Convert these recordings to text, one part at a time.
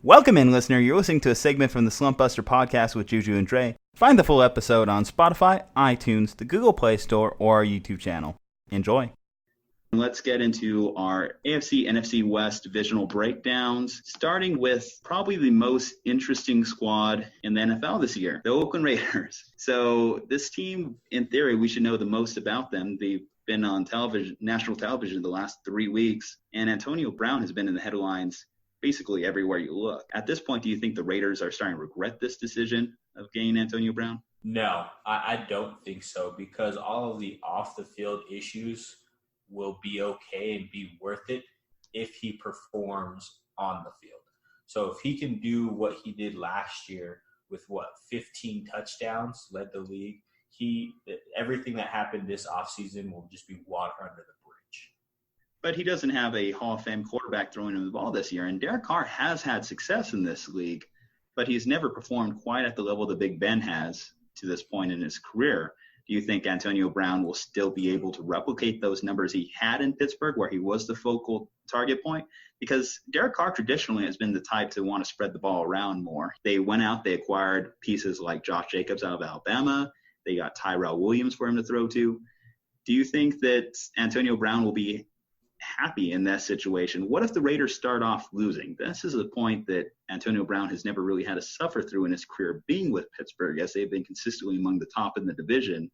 Welcome in, listener. You're listening to a segment from the Slumpbuster podcast with Ju-Ju and Dre. Find the full episode on Spotify, iTunes, the Google Play Store, or our YouTube channel. Enjoy. Let's get into our AFC-NFC West divisional breakdowns, starting with probably the most interesting squad in the NFL this year, the Oakland Raiders. So this team, in theory, we should know the most about them. They've been on television, national television the last 3 weeks, and Antonio Brown has been in the headlines basically everywhere you look. At this point, do you think the Raiders are starting to regret this decision of getting Antonio Brown? No, I don't think so, because all of the off-the-field issues will be okay and be worth it if he performs on the field. So if he can do what he did last year with, 15 touchdowns, led the league, everything that happened this offseason will just be water under the bridge. But he doesn't have a Hall of Fame quarterback throwing him the ball this year. And Derek Carr has had success in this league, but he's never performed quite at the level that Big Ben has to this point in his career. Do you think Antonio Brown will still be able to replicate those numbers he had in Pittsburgh, where he was the focal target point? Because Derek Carr traditionally has been the type to want to spread the ball around more. They went out, they acquired pieces like Josh Jacobs out of Alabama. They got Tyrell Williams for him to throw to. Do you think that Antonio Brown will be happy in that situation? What if the Raiders start off losing? This is a point that Antonio Brown has never really had to suffer through in his career being with Pittsburgh, as they've been consistently among the top in the division.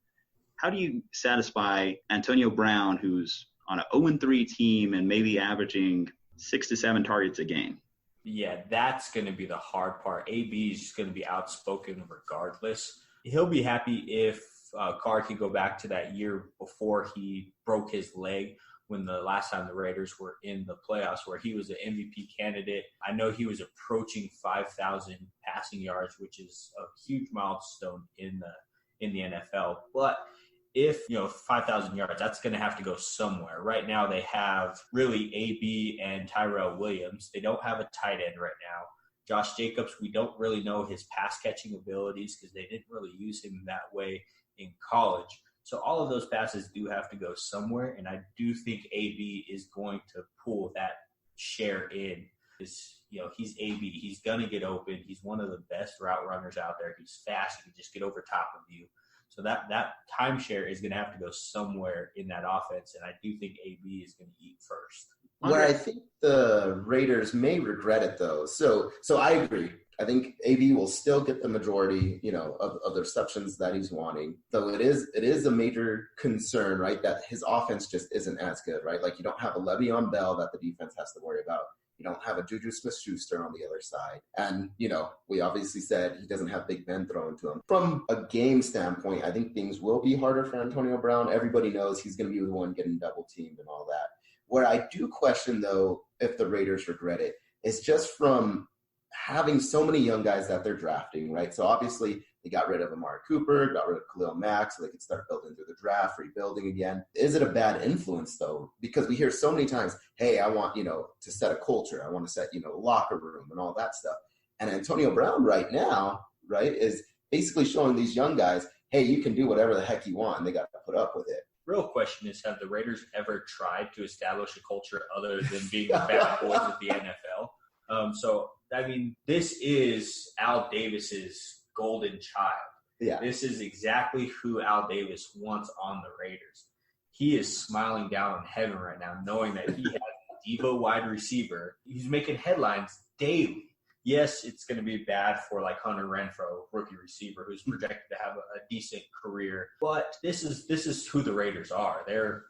How do you satisfy Antonio Brown, who's on an 0-3 team and maybe averaging 6 to 7 targets a game? Yeah, that's going to be the hard part. AB is just going to be outspoken regardless. He'll be happy if Carr can go back to that year before he broke his leg, when the last time the Raiders were in the playoffs, where he was an MVP candidate. I know he was approaching 5,000 passing yards, which is a huge milestone in the NFL. But if, 5,000 yards, that's going to have to go somewhere. Right now they have really AB and Tyrell Williams. They don't have a tight end right now. Josh Jacobs, we don't really know his pass catching abilities because they didn't really use him that way in college. So all of those passes do have to go somewhere, and I do think AB is going to pull that share in. He's AB. He's going to get open. He's one of the best route runners out there. He's fast. He can just get over top of you. So that timeshare is going to have to go somewhere in that offense, and I do think AB is going to eat first. Where I think the Raiders may regret it, though. So I agree. I think AB will still get the majority, of the receptions that he's wanting. Though it is a major concern, right, that his offense just isn't as good, right? Like, you don't have a Le'Veon Bell that the defense has to worry about. You don't have a Juju Smith-Schuster on the other side. And, we obviously said he doesn't have Big Ben thrown to him. From a game standpoint, I think things will be harder for Antonio Brown. Everybody knows he's going to be the one getting double-teamed and all that. Where I do question, though, if the Raiders regret it, is just from having so many young guys that they're drafting, right? So obviously they got rid of Amari Cooper, got rid of Khalil Mack, so they could start building through the draft, rebuilding again. Is it a bad influence, though? Because we hear so many times, hey, I want, to set a culture. I want to set, locker room and all that stuff. And Antonio Brown right now, right, is basically showing these young guys, hey, you can do whatever the heck you want, and they got to put up with it. Real question is, have the Raiders ever tried to establish a culture other than being the bad boys of the NFL? This is Al Davis's golden child. Yeah. This is exactly who Al Davis wants on the Raiders. He is smiling down in heaven right now, knowing that he has a diva wide receiver. He's making headlines daily. Yes, it's going to be bad for like Hunter Renfrow, rookie receiver, who's projected to have a decent career. But this is who the Raiders are. They're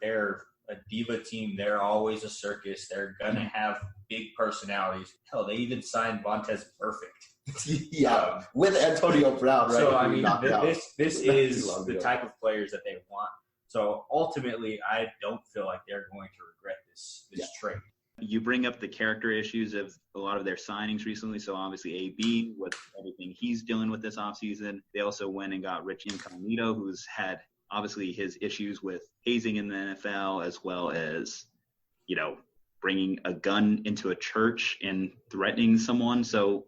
a diva team. They're always a circus. They're going to have big personalities. Hell, they even signed Vontaze Perfect. Yeah, with Antonio Brown, right? So, this is the type of players that they want. So, ultimately, I don't feel like they're going to regret this trade. You bring up the character issues of a lot of their signings recently. So obviously AB, with everything he's dealing with this offseason. They also went and got Rich Incognito, who's had obviously his issues with hazing in the NFL, as well as, bringing a gun into a church and threatening someone. So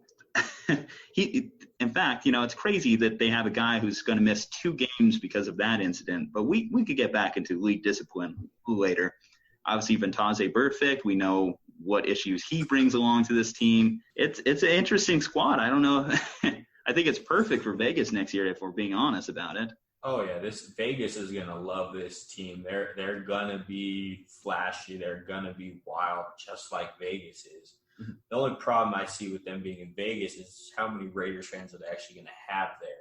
in fact, it's crazy that they have a guy who's going to miss 2 games because of that incident. But we could get back into league discipline later. Obviously, Vontaze Burfict, we know what issues he brings along to this team. It's an interesting squad. I don't know. I think it's perfect for Vegas next year if we're being honest about it. Oh yeah, this Vegas is gonna love this team. They're gonna be flashy. They're gonna be wild, just like Vegas is. Mm-hmm. The only problem I see with them being in Vegas is how many Raiders fans are they actually gonna have there.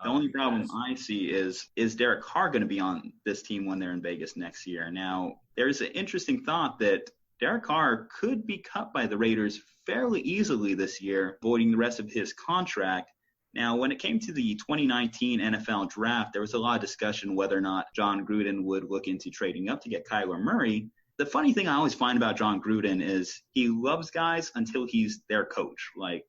The only problem I see is Derek Carr going to be on this team when they're in Vegas next year? Now, there's an interesting thought that Derek Carr could be cut by the Raiders fairly easily this year, voiding the rest of his contract. Now, when it came to the 2019 NFL draft, there was a lot of discussion whether or not John Gruden would look into trading up to get Kyler Murray. The funny thing I always find about John Gruden is he loves guys until he's their coach. Like,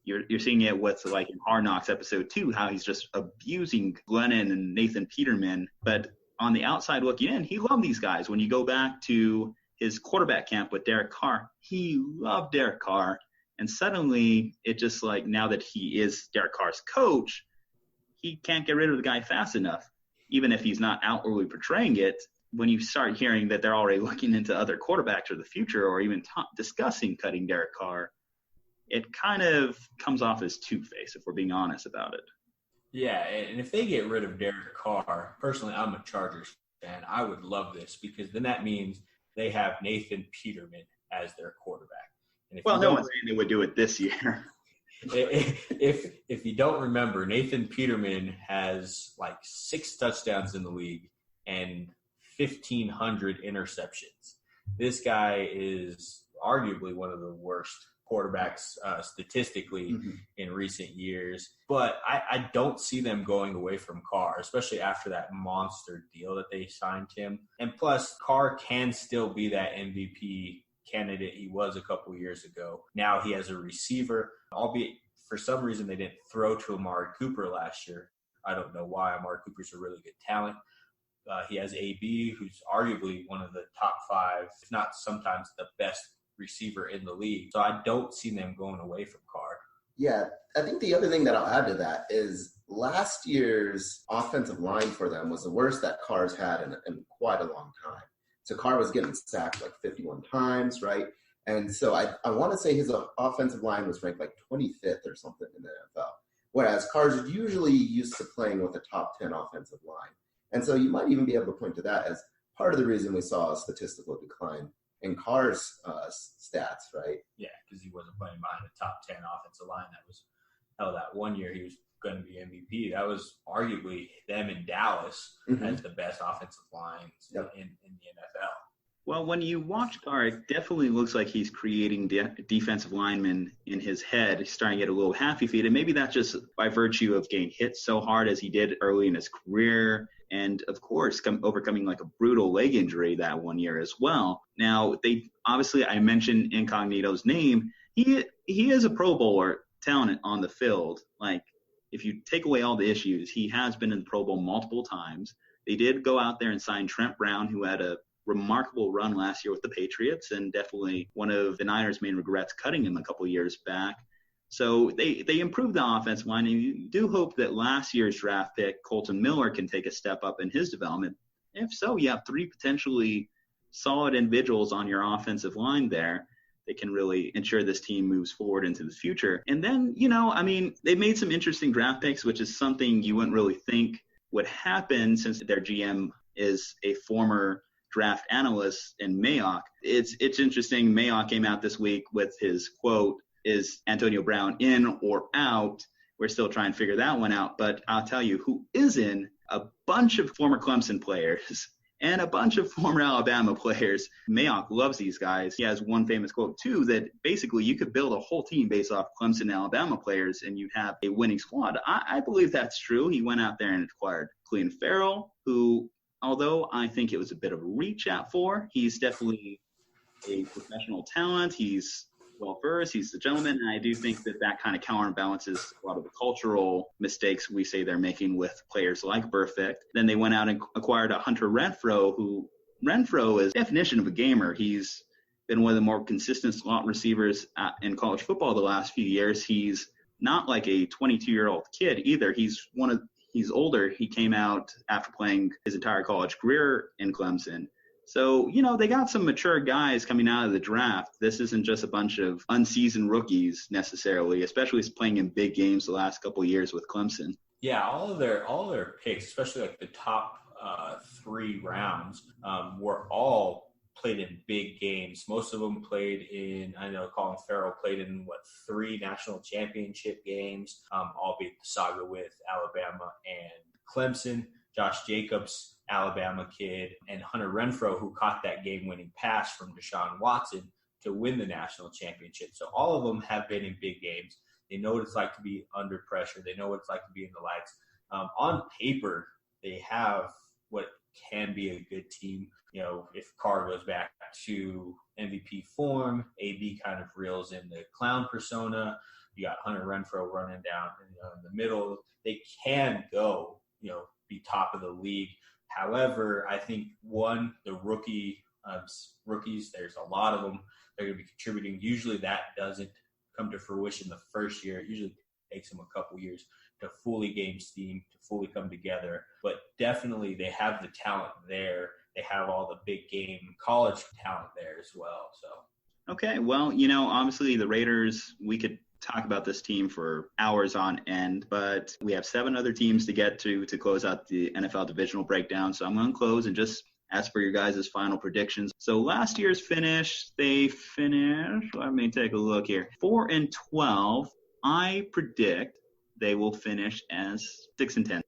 You're seeing it with, like, in Hard Knocks episode 2, how he's just abusing Glennon and Nathan Peterman. But on the outside looking in, he loved these guys. When you go back to his quarterback camp with Derek Carr, he loved Derek Carr. And suddenly, it just like, now that he is Derek Carr's coach, he can't get rid of the guy fast enough. Even if he's not outwardly portraying it, when you start hearing that they're already looking into other quarterbacks for the future or even discussing cutting Derek Carr, it kind of comes off as two-faced, if we're being honest about it. Yeah, and if they get rid of Derek Carr, personally, I'm a Chargers fan. I would love this because then that means they have Nathan Peterman as their quarterback. And well, no one's saying they would do it this year. If you don't remember, Nathan Peterman has like 6 touchdowns in the league and 1,500 interceptions. This guy is arguably one of the worst quarterbacks statistically in recent years. But I don't see them going away from Carr, especially after that monster deal that they signed him. And plus, Carr can still be that MVP candidate he was a couple years ago. Now he has a receiver, albeit for some reason they didn't throw to Amari Cooper last year. I don't know why. Amari Cooper's a really good talent. He has AB, who's arguably one of the top 5, if not sometimes the best receiver in the league. So I don't see them going away from Carr. Yeah, I think the other thing that I'll add to that is last year's offensive line for them was the worst that Carr's had in quite a long time. So Carr was getting sacked like 51 times, right? And so I want to say his offensive line was ranked like 25th or something in the NFL, whereas Carr's usually used to playing with a top 10 offensive line. And so you might even be able to point to that as part of the reason we saw a statistical decline in Carr's stats, right? Yeah, because he wasn't playing behind the top 10 offensive line. That was, that one year he was going to be MVP. That was arguably them in Dallas as the best offensive lines in the NFL. Well, when you watch Carr, it definitely looks like he's creating defensive linemen in his head. He's starting to get a little happy feet, and maybe that's just by virtue of getting hit so hard as he did early in his career, and of course overcoming like a brutal leg injury that one year as well. Now, I mentioned Incognito's name. He is a Pro Bowler talent on the field. Like, if you take away all the issues, he has been in the Pro Bowl multiple times. They did go out there and sign Trent Brown, who had a remarkable run last year with the Patriots, and definitely one of the Niners' main regrets cutting him a couple years back. So they improved the offensive line, and you do hope that last year's draft pick, Colton Miller, can take a step up in his development. If so, you have 3 potentially solid individuals on your offensive line there that can really ensure this team moves forward into the future. And then, they made some interesting draft picks, which is something you wouldn't really think would happen since their GM is a former draft analyst in Mayock. It's interesting. Mayock came out this week with his quote, "Is Antonio Brown in or out?" We're still trying to figure that one out. But I'll tell you who is in: a bunch of former Clemson players and a bunch of former Alabama players. Mayock loves these guys. He has one famous quote, too, that basically you could build a whole team based off Clemson and Alabama players, and you'd have a winning squad. I believe that's true. He went out there and acquired Clelin Ferrell, who, although I think it was a bit of a reach out for, he's definitely a professional talent. He's well-versed. He's the gentleman. And I do think that kind of counterbalances a lot of the cultural mistakes we say they're making with players like Burfict. Then they went out and acquired a Hunter Renfrow, who Renfrow is the definition of a gamer. He's been one of the more consistent slot receivers in college football the last few years. He's not like a 22-year-old kid either. He's older. He came out after playing his entire college career in Clemson. So, they got some mature guys coming out of the draft. This isn't just a bunch of unseasoned rookies necessarily, especially playing in big games the last couple of years with Clemson. Yeah, all of their picks, especially like the top 3 rounds, were all played in big games. Most of them played in, I know Colin Farrell played in, 3 national championship games, albeit the saga with Alabama and Clemson. Josh Jacobs, Alabama kid, and Hunter Renfrow, who caught that game-winning pass from Deshaun Watson to win the national championship. So all of them have been in big games. They know what it's like to be under pressure. They know what it's like to be in the lights. On paper, they have what can be a good team. If Carr goes back to MVP form, AB kind of reels in the clown persona. You got Hunter Renfrow running down in the middle. They can go, be top of the league. However, I think the rookies, there's a lot of them. They're going to be contributing. Usually that doesn't come to fruition the first year. It usually takes them a couple years to fully gain steam, to fully come together. But definitely they have the talent there. They have all the big game college talent there as well. So. Okay, well, obviously the Raiders, we could talk about this team for hours on end, but we have 7 other teams to get to close out the NFL divisional breakdown. So I'm going to close and just ask for your guys' final predictions. So last year's finish, they finished, let me take a look here, 4-12. I predict they will finish as 6-10.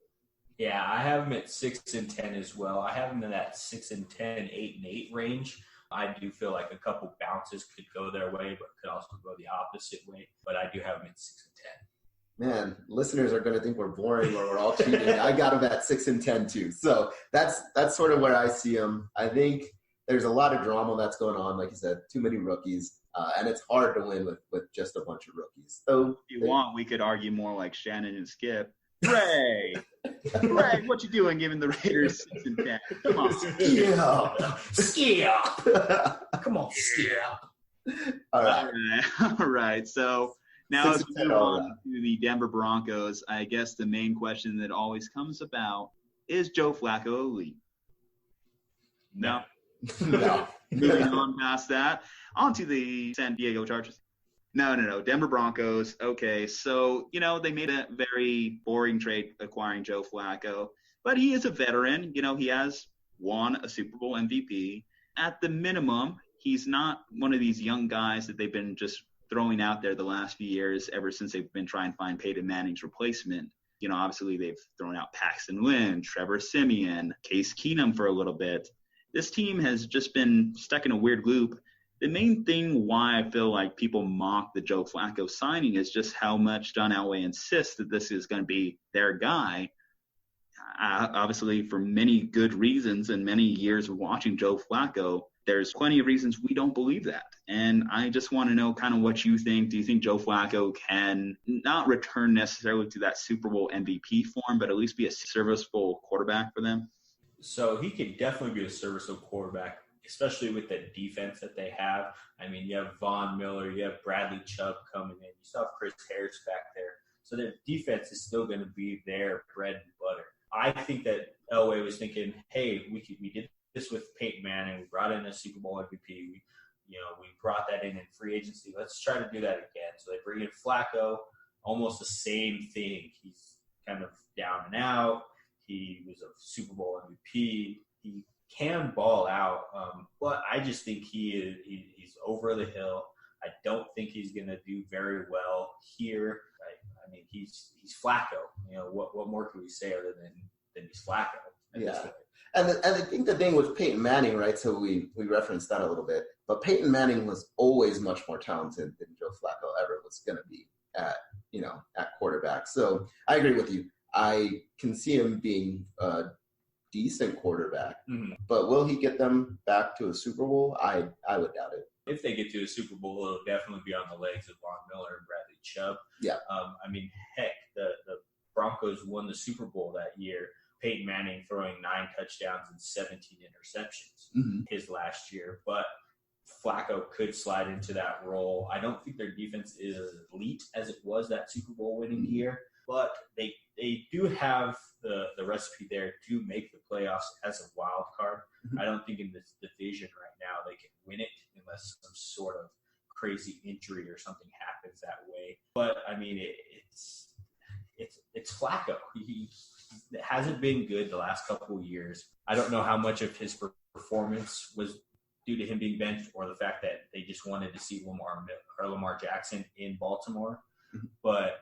Yeah, I have them at 6-10 as well. I have them in that 6-10, 8-8 range. I do feel like a couple bounces could go their way, but could also go the opposite way. But I do have them at 6-10. Man, listeners are going to think we're boring or we're all cheating. I got them at 6-10 too. So that's sort of where I see them. I think there's a lot of drama that's going on. Like you said, too many rookies, and it's hard to win with just a bunch of rookies. So if you want, we could argue more like Shannon and Skip. Ray, what you doing giving the Raiders 6-10? Come on. Skip. Come on, Skip. All right. So now as we move on to the Denver Broncos, I guess the main question that always comes about is Joe Flacco elite? No. Moving on past that, on to the San Diego Chargers. No. Denver Broncos. Okay, so, they made a very boring trade acquiring Joe Flacco, but he is a veteran. He has won a Super Bowl MVP. At the minimum, he's not one of these young guys that they've been just throwing out there the last few years ever since they've been trying to find Peyton Manning's replacement. Obviously they've thrown out Paxton Lynch, Trevor Siemian, Case Keenum for a little bit. This team has just been stuck in a weird loop. The main thing why I feel like people mock the Joe Flacco signing is just how much John Elway insists that this is going to be their guy. Obviously, for many good reasons and many years of watching Joe Flacco, there's plenty of reasons we don't believe that. And I just want to know kind of what you think. Do you think Joe Flacco can not return necessarily to that Super Bowl MVP form, but at least be a serviceable quarterback for them? So he could definitely be a serviceable quarterback, especially with the defense that they have. I mean, you have Von Miller, you have Bradley Chubb coming in, you still have Chris Harris back there. So their defense is still going to be their bread and butter. I think that Elway was thinking, hey, we did this with Peyton Manning. We brought in a Super Bowl MVP. We brought that in free agency. Let's try to do that again. So they bring in Flacco, almost the same thing. He's kind of down and out. He was a Super Bowl MVP. He can ball out, but I just think he's over the hill. I don't think he's going to do very well here. I mean, he's Flacco. What more can we say other than he's Flacco? Yeah. And I think the thing with Peyton Manning, right, so we referenced that a little bit, but Peyton Manning was always much more talented than Joe Flacco ever was going to be at quarterback. So I agree with you. I can see him being a decent quarterback, but will he get them back to a Super Bowl? I would doubt it. If they get to a Super Bowl, it'll definitely be on the legs of Von Miller and Bradley Chubb. Yeah. I mean, heck, the Broncos won the Super Bowl that year. Peyton Manning throwing 9 touchdowns and 17 interceptions his last year. But Flacco could slide into that role. I don't think their defense is as elite as it was that Super Bowl winning year. but they do have the recipe there to make the playoffs as a wild card. I don't think in this division right now they can win it unless some sort of crazy injury or something happens that way. But I mean, it's Flacco. He hasn't been good the last couple of years. I don't know how much of his performance was due to him being benched or the fact that they just wanted to see Lamar Jackson in Baltimore. But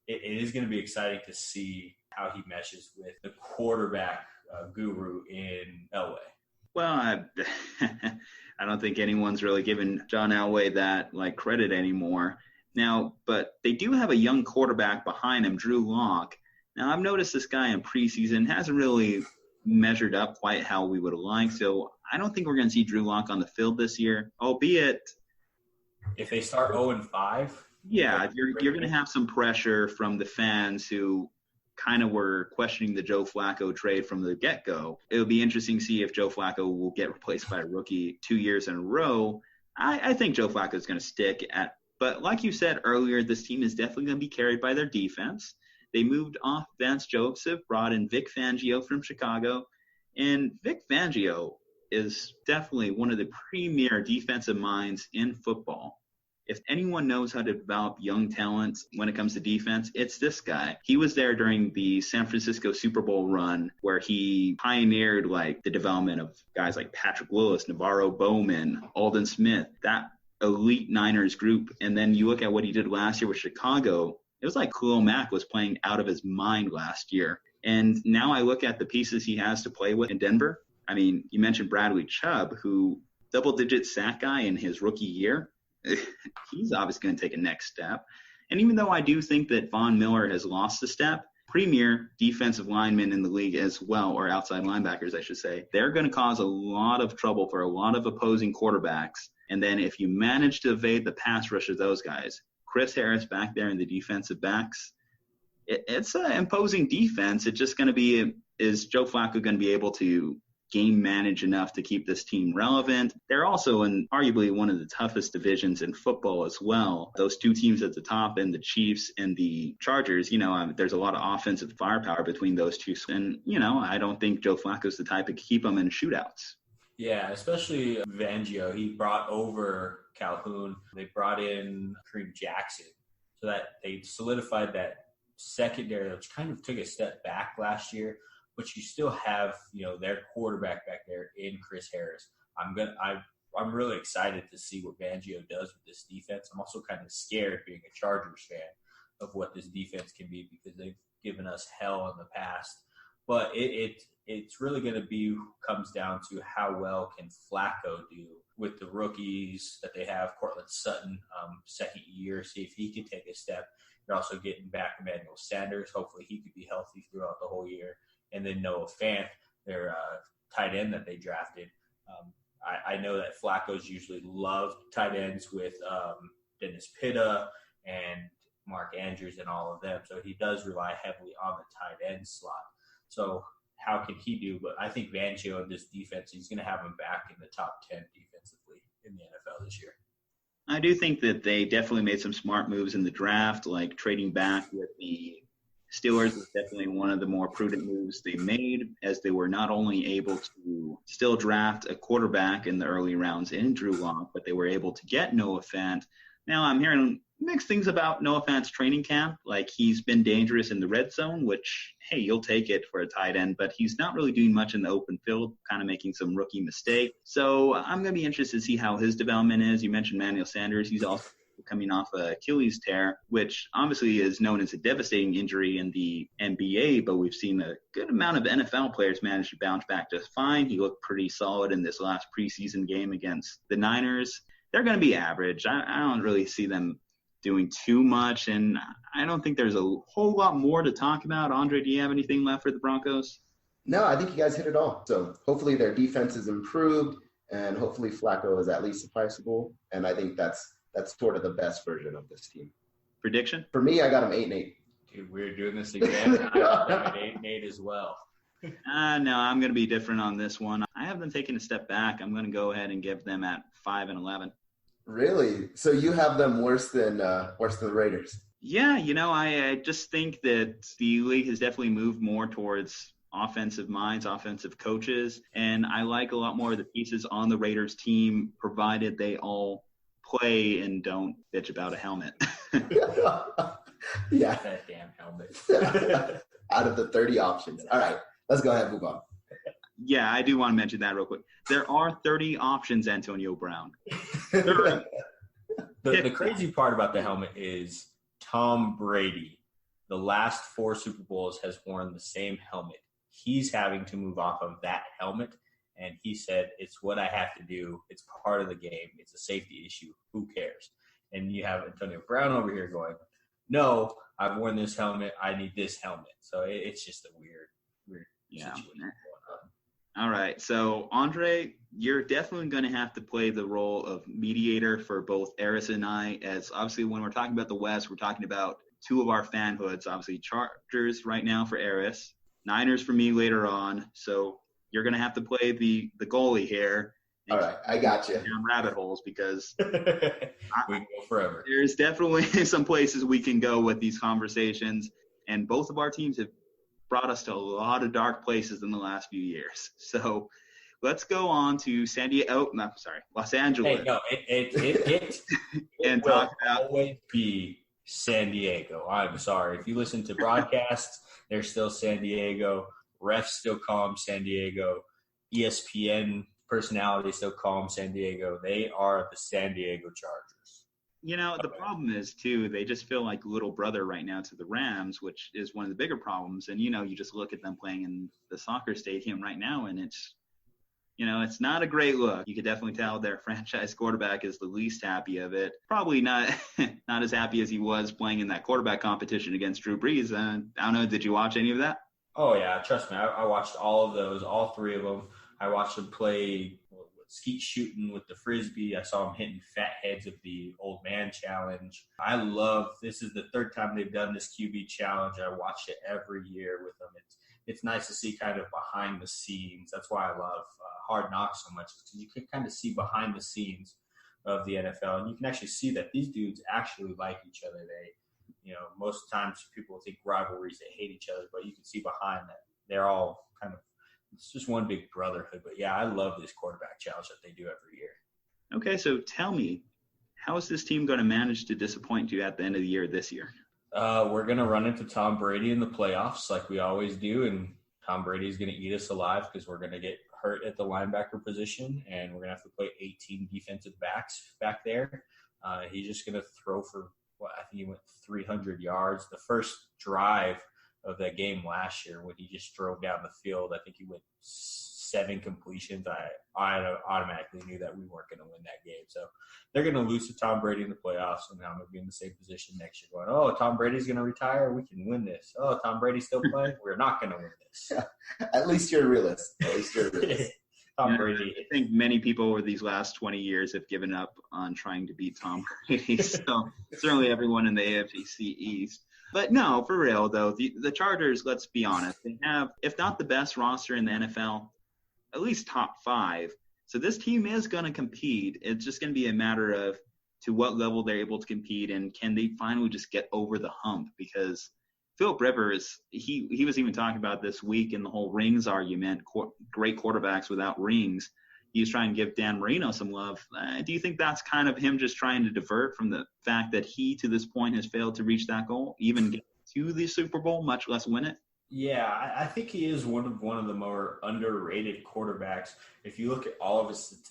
it is going to be exciting to see how he meshes with the quarterback guru in Elway. Well, I don't think anyone's really given John Elway that credit anymore. Now, but they do have a young quarterback behind him, Drew Lock. Now, I've noticed this guy in preseason hasn't really measured up quite how we would have liked. So I don't think we're going to see Drew Lock on the field this year, albeit if they start 0-5. Yeah, you're going to have some pressure from the fans who kind of were questioning the Joe Flacco trade from the get-go. It'll be interesting to see if Joe Flacco will get replaced by a rookie 2 years in a row. I think Joe Flacco is going to stick at. But like you said earlier, this team is definitely going to be carried by their defense. They moved off Vance Joseph, brought in Vic Fangio from Chicago. And Vic Fangio is definitely one of the premier defensive minds in football. If anyone knows how to develop young talent when it comes to defense, it's this guy. He was there during the San Francisco Super Bowl run where he pioneered the development of guys like Patrick Willis, Navarro Bowman, Aldon Smith, that elite Niners group. And then you look at what he did last year with Chicago. It was like Khalil Mack was playing out of his mind last year. And now I look at the pieces he has to play with in Denver. I mean, you mentioned Bradley Chubb, who double-digit sack guy in his rookie year. He's obviously going to take a next step. And even though I do think that Von Miller has lost a step, premier defensive linemen in the league as well, or outside linebackers, I should say, they're going to cause a lot of trouble for a lot of opposing quarterbacks. And then if you manage to evade the pass rush of those guys, Chris Harris back there in the defensive backs, it's an imposing defense. It's just going to be, is Joe Flacco going to be able to game manage enough to keep this team relevant? They're also in arguably one of the toughest divisions in football as well. Those two teams at the top, and the Chiefs and the Chargers, there's a lot of offensive firepower between those two. And, I don't think Joe Flacco's the type to keep them in shootouts. Yeah, especially Fangio. He brought over Calhoun. They brought in Kareem Jackson so that they solidified that secondary, which kind of took a step back last year. But you still have, their quarterback back there in Chris Harris. I'm really excited to see what Fangio does with this defense. I'm also kind of scared, being a Chargers fan, of what this defense can be because they've given us hell in the past. But it's really going to comes down to how well can Flacco do with the rookies that they have. Cortland Sutton, second year, see if he can take a step. You're also getting back Emmanuel Sanders. Hopefully he could be healthy throughout the whole year. And then Noah Fant, their tight end that they drafted. I know that Flacco's usually loved tight ends with Dennis Pitta and Mark Andrews and all of them. So he does rely heavily on the tight end slot. So how can he do? But I think Fangio and this defense, he's going to have him back in the top 10 defensively in the NFL this year. I do think that they definitely made some smart moves in the draft, like trading back with the Steelers was definitely one of the more prudent moves they made, as they were not only able to still draft a quarterback in the early rounds in Drew Lock, but they were able to get Noah Fant. Now I'm hearing mixed things about Noah Fant's training camp. Like, he's been dangerous in the red zone, which, hey, you'll take it for a tight end, but he's not really doing much in the open field, kind of making some rookie mistakes. So I'm going to be interested to see how his development is. You mentioned Emmanuel Sanders. He's also coming off a Achilles tear, which obviously is known as a devastating injury in the NBA, but we've seen a good amount of NFL players manage to bounce back just fine. He looked pretty solid in this last preseason game against the Niners. They're going to be average. I don't really see them doing too much, and I don't think there's a whole lot more to talk about. Aundre, do you have anything left for the Broncos? No, I think you guys hit it all. So hopefully their defense is improved, and hopefully Flacco is at least sufficeable, and I think that's sort of the best version of this team. Prediction? For me, I got him 8-8. Dude, we're doing this again. I got them at 8-8 as well. No, I'm going to be different on this one. I have them taking a step back. I'm going to go ahead and give them at 5-11. Really? So you have them worse than the Raiders? Yeah, I just think that the league has definitely moved more towards offensive minds, offensive coaches, and I like a lot more of the pieces on the Raiders team, provided they all play and don't bitch about a helmet. Yeah. That damn helmet. Out of the 30 options. All right, let's go ahead and move on. Yeah, I do want to mention that real quick. There are 30 options, Antonio Brown. 30. The crazy part about the helmet is Tom Brady, the last 4 Super Bowls, has worn the same helmet. He's having to move off of that helmet, and he said, it's what I have to do. It's part of the game. It's a safety issue. Who cares? And you have Antonio Brown over here going, no, I've worn this helmet. I need this helmet. So it's just a weird situation going on. All right. So, Aundre, you're definitely going to have to play the role of mediator for both Aris and I, as obviously when we're talking about the West, we're talking about 2 of our fanhoods, obviously Chargers right now for Aris, Niners for me later on. So you're going to have to play the goalie here. All right. I got you. Down rabbit holes because we can go forever. There's definitely some places we can go with these conversations, and both of our teams have brought us to a lot of dark places in the last few years. So let's go on to Los Angeles. Hey, no, it and will talk about always be San Diego. I'm sorry. If you listen to broadcasts, they're still San Diego. Refs still call them San Diego. ESPN personalities still call them San Diego. They are the San Diego Chargers. The problem is, too, they just feel like little brother right now to the Rams, which is one of the bigger problems. And, you just look at them playing in the soccer stadium right now, and it's not a great look. You could definitely tell their franchise quarterback is the least happy of it. Probably not as happy as he was playing in that quarterback competition against Drew Brees. I don't know. Did you watch any of that? Oh, yeah. Trust me. I watched all of those, all 3 of them. I watched him play skeet shooting with the Frisbee. I saw him hitting fat heads of the old man challenge. This is the 3rd time they've done this QB challenge. I watch it every year with them. It's nice to see kind of behind the scenes. That's why I love Hard Knocks so much, because you can kind of see behind the scenes of the NFL, and you can actually see that these dudes actually like each other. They, most times people think rivalries, they hate each other, but you can see behind that they're all kind of, it's just one big brotherhood. But yeah, I love this quarterback challenge that they do every year. Okay, so tell me, how is this team going to manage to disappoint you at the end of the year this year? We're going to run into Tom Brady in the playoffs like we always do, and Tom Brady is going to eat us alive because we're going to get hurt at the linebacker position, and we're going to have to play 18 defensive backs back there. He's just going to throw for, I think he went 300 yards. The first drive of that game last year when he just drove down the field, I think he went 7 completions. I automatically knew that we weren't going to win that game. So they're going to lose to Tom Brady in the playoffs, and I'm going to be in the same position next year going, oh, Tom Brady's going to retire? We can win this. Oh, Tom Brady's still playing? We're not going to win this. At least you're a realist. Tom Brady. I think many people over these last 20 years have given up on trying to beat Tom Brady. So certainly everyone in the AFC East. But no, for real, though, the Chargers, let's be honest, they have, if not the best roster in the NFL, at least top 5. So this team is going to compete. It's just going to be a matter of to what level they're able to compete, and can they finally just get over the hump? Because Philip Rivers, he was even talking about this week in the whole rings argument, great quarterbacks without rings. He was trying to give Dan Marino some love. Do you think that's kind of him just trying to divert from the fact that he, to this point, has failed to reach that goal, even get to the Super Bowl, much less win it? Yeah, I think he is one of the more underrated quarterbacks. If you look at all of his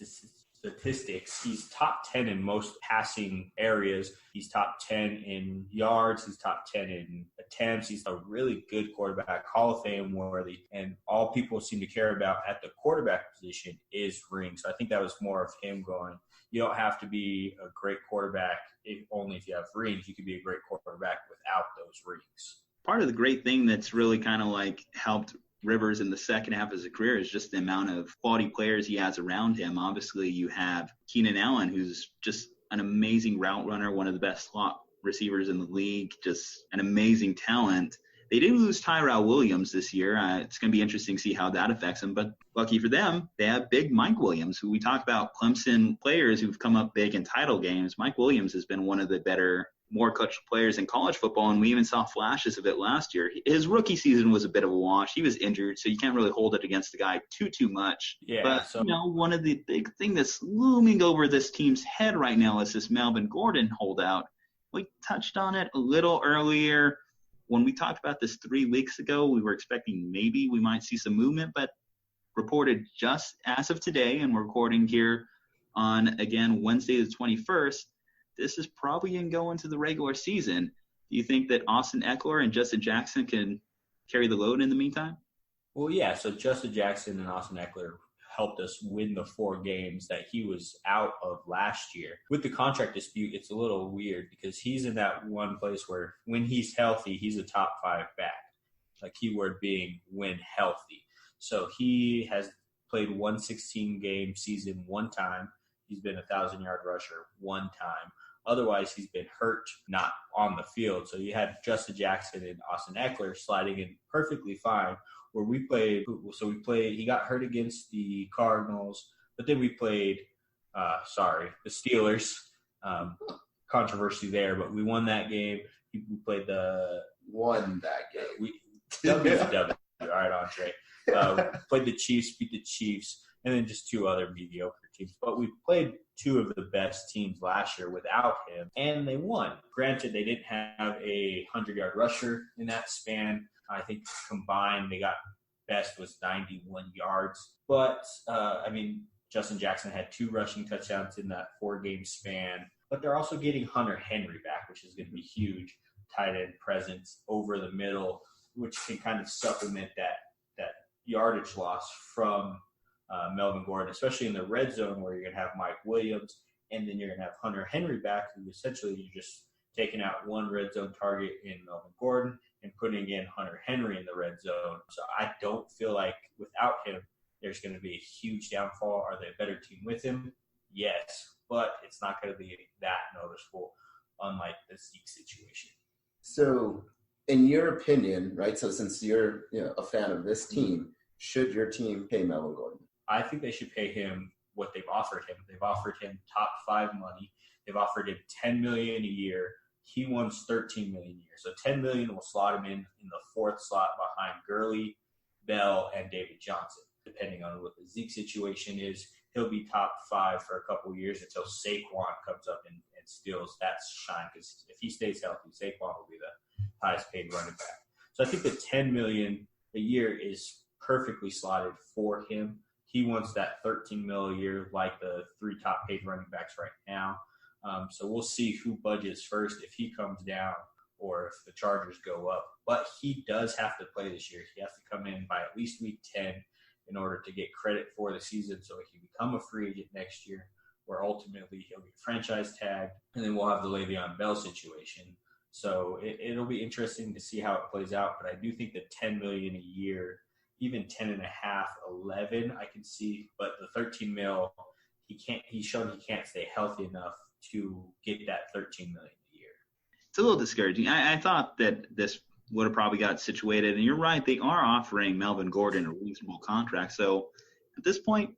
statistics, he's top 10 in most passing areas. He's top 10 in yards. He's top 10 in attempts. He's a really good quarterback, Hall of Fame worthy. And all people seem to care about at the quarterback position is rings. So I think that was more of him going, you don't have to be a great quarterback only if you have rings. You can be a great quarterback without those rings. Part of the great thing that's really kind of like helped Rivers in the second half of his career is just the amount of quality players he has around him. Obviously, you have Keenan Allen, who's just an amazing route runner, one of the best slot receivers in the league, just an amazing talent. They did lose Tyrell Williams this year. It's going to be interesting to see how that affects them. But lucky for them, they have big Mike Williams, who we talk about Clemson players who've come up big in title games. Mike Williams has been one of the better more clutch players in college football, and we even saw flashes of it last year. His rookie season was a bit of a wash. He was injured, so you can't really hold it against the guy too much. Yeah, but, one of the big thing that's looming over this team's head right now is this Melvin Gordon holdout. We touched on it a little earlier. When we talked about this 3 weeks ago, we were expecting maybe we might see some movement, but reported just as of today, and we're recording here on, again, Wednesday the 21st, this is probably going to go into the regular season. Do you think that Austin Ekeler and Justin Jackson can carry the load in the meantime? Well, yeah, so Justin Jackson and Austin Ekeler helped us win the 4 games that he was out of last year. With the contract dispute, it's a little weird because he's in that one place where when he's healthy, he's a top 5 back. Like keyword being when healthy. So he has played 116-game season one time. He's been a 1,000-yard rusher one time. Otherwise, he's been hurt, not on the field. So you had Justin Jackson and Austin Ekeler sliding in perfectly fine. Where he got hurt against the Cardinals, but then we played, the Steelers. Controversy there, but we won that game. We played Won that game. W's a W. All right, Aundre. Played the Chiefs, beat the Chiefs, and then just 2 other mediocre teams. But we played 2 of the best teams last year without him, and they won. Granted, they didn't have a 100-yard rusher in that span. I think combined they got best was 91 yards. But, Justin Jackson had 2 rushing touchdowns in that 4-game span. But they're also getting Hunter Henry back, which is going to be huge. Tight end presence over the middle, which can kind of supplement that yardage loss from Melvin Gordon, especially in the red zone where you're going to have Mike Williams, and then you're going to have Hunter Henry back, who essentially you're just taking out one red zone target in Melvin Gordon and putting in Hunter Henry in the red zone. So I don't feel like without him, there's going to be a huge downfall. Are they a better team with him? Yes, but it's not going to be that noticeable, unlike the Zeke situation. So in your opinion, right, so since you're a fan of this team, should your team pay Melvin Gordon? I think they should pay him what they've offered him. They've offered him top 5 money. They've offered him $10 million a year. He wants $13 million a year. So $10 million will slot him in the 4th slot behind Gurley, Bell, and David Johnson. Depending on what the Zeke situation is, he'll be top 5 for a couple of years until Saquon comes up and steals that shine. Because if he stays healthy, Saquon will be the highest paid running back. So I think the $10 million a year is perfectly slotted for him. He wants that $13 million a year like the 3 top paid running backs right now. So we'll see who budgets first, if he comes down or if the Chargers go up. But he does have to play this year. He has to come in by at least week 10 in order to get credit for the season so he can become a free agent next year, where ultimately he'll get franchise tagged, and then we'll have the Le'Veon Bell situation. So it'll be interesting to see how it plays out, but I do think that $10 million a year, even 10.5, 11, I can see, but the $13 million, he's shown he can't stay healthy enough to get that $13 million a year. It's a little discouraging. I thought that this would have probably got situated, and you're right, they are offering Melvin Gordon a reasonable contract. So at this point,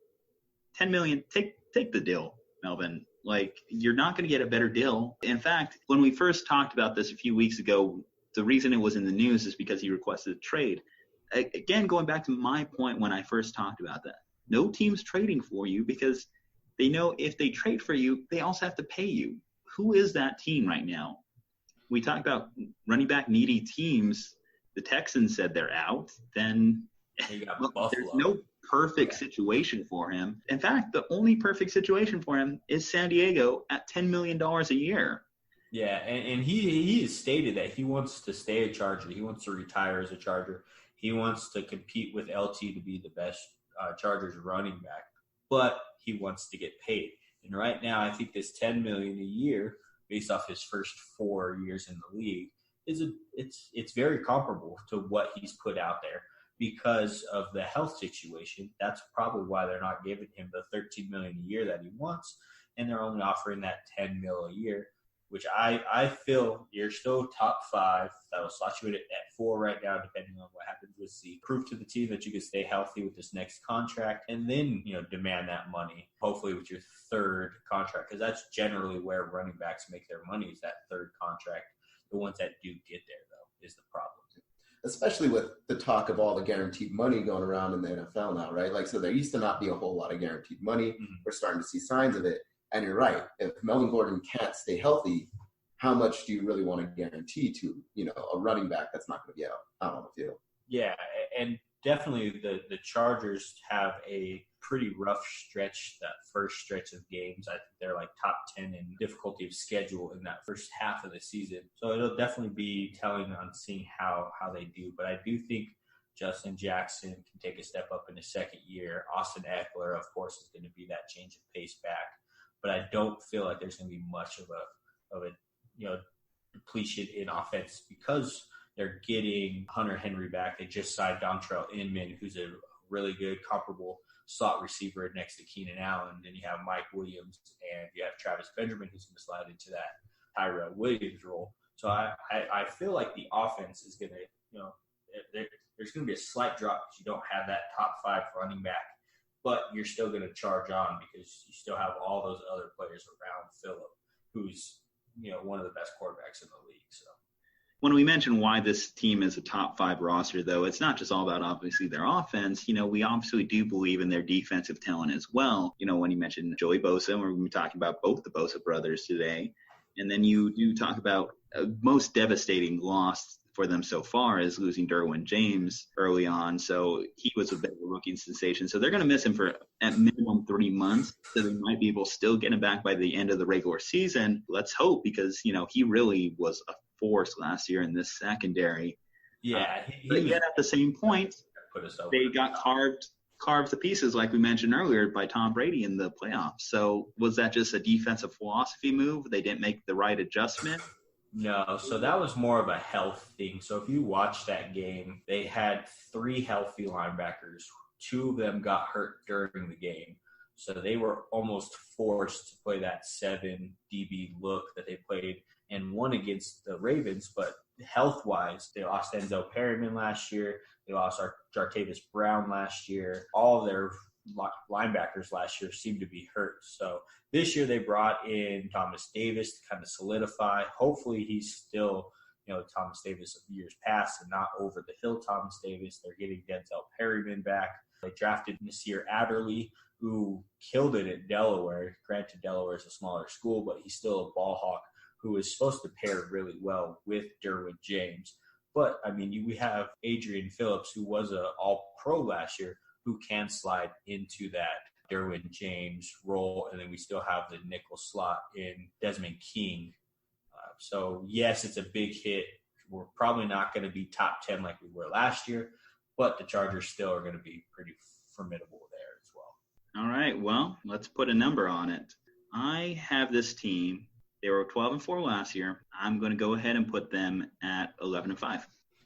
$10 million, take the deal, Melvin. Like, you're not going to get a better deal. In fact, when we first talked about this a few weeks ago, the reason it was in the news is because he requested a trade. Again, going back to my point when I first talked about that, no team's trading for you because they know if they trade for you, they also have to pay you. Who is that team right now? We talked about running back needy teams. The Texans said they're out. Then there's no perfect situation for him. In fact, the only perfect situation for him is San Diego at $10 million a year. Yeah, and he has stated that he wants to stay a Charger. He wants to retire as a Charger. He wants to compete with LT to be the best Chargers running back, but he wants to get paid. And right now, I think this $10 million a year, based off his first 4 years in the league, it's very comparable to what he's put out there. Because of the health situation, that's probably why they're not giving him the $13 million a year that he wants, and they're only offering that $10 million a year. which I feel you're still top 5. That'll slot you in at 4 right now, depending on what happens with Zeke. Prove to the team that you can stay healthy with this next contract, and then, demand that money, hopefully with your 3rd contract, because that's generally where running backs make their money, is that 3rd contract. The ones that do get there, though, is the problem. Especially with the talk of all the guaranteed money going around in the NFL now, right? Like, so there used to not be a whole lot of guaranteed money. Mm-hmm. We're starting to see signs of it. And you're right. If Melvin Gordon can't stay healthy, how much do you really want to guarantee to, a running back that's not going to be out on the field? Yeah, and definitely the Chargers have a pretty rough stretch, that first stretch of games. I think they're like top 10 in difficulty of schedule in that first half of the season. So it'll definitely be telling on seeing how they do. But I do think Justin Jackson can take a step up in his second year. Austin Eckler, of course, is going to be that change of pace back. But I don't feel like there's going to be much of a depletion in offense because they're getting Hunter Henry back. They just signed Dontrell Inman, who's a really good comparable slot receiver next to Keenan Allen. Then you have Mike Williams and you have Travis Benjamin, who's going to slide into that Tyrell Williams role. So I feel like the offense is going to, there's going to be a slight drop because you don't have that top 5 running back. But you're still going to charge on because you still have all those other players around Phillip, who's, one of the best quarterbacks in the league. So when we mention why this team is a top 5 roster, though, it's not just all about obviously their offense. We obviously do believe in their defensive talent as well. When you mentioned Joey Bosa, we're going to be talking about both the Bosa brothers today. And then you do talk about most devastating loss for them so far is losing Derwin James early on. So he was a bit of a rookie sensation. So they're going to miss him for at minimum 3 months. So they might be able to still get him back by the end of the regular season. Let's hope, because, he really was a force last year in this secondary. Yeah. But yet at the same point, they got carved to pieces, like we mentioned earlier, by Tom Brady in the playoffs. So was that just a defensive philosophy move? They didn't make the right adjustment? No, so that was more of a health thing. So if you watch that game, they had 3 healthy linebackers. 2 of them got hurt during the game. So they were almost forced to play that 7 DB look that they played and won against the Ravens. But health-wise, they lost Enzo Perryman last year. They lost Jartavis Brown last year. All of their linebackers last year seemed to be hurt. So this year they brought in Thomas Davis to kind of solidify. Hopefully he's still, Thomas Davis of years past and not over the hill Thomas Davis. They're getting Denzel Perryman back. They drafted Nasir Adderley, who killed it at Delaware. Granted, Delaware is a smaller school, but he's still a ball hawk who is supposed to pair really well with Derwin James. But, we have Adrian Phillips, who was an all-pro last year, who can slide into that Derwin James role. And then we still have the nickel slot in Desmond King. So, yes, it's a big hit. We're probably not going to be top 10 like we were last year, but the Chargers still are going to be pretty formidable there as well. All right, well, let's put a number on it. I have this team. They were 12-4 last year. I'm going to go ahead and put them at 11-5.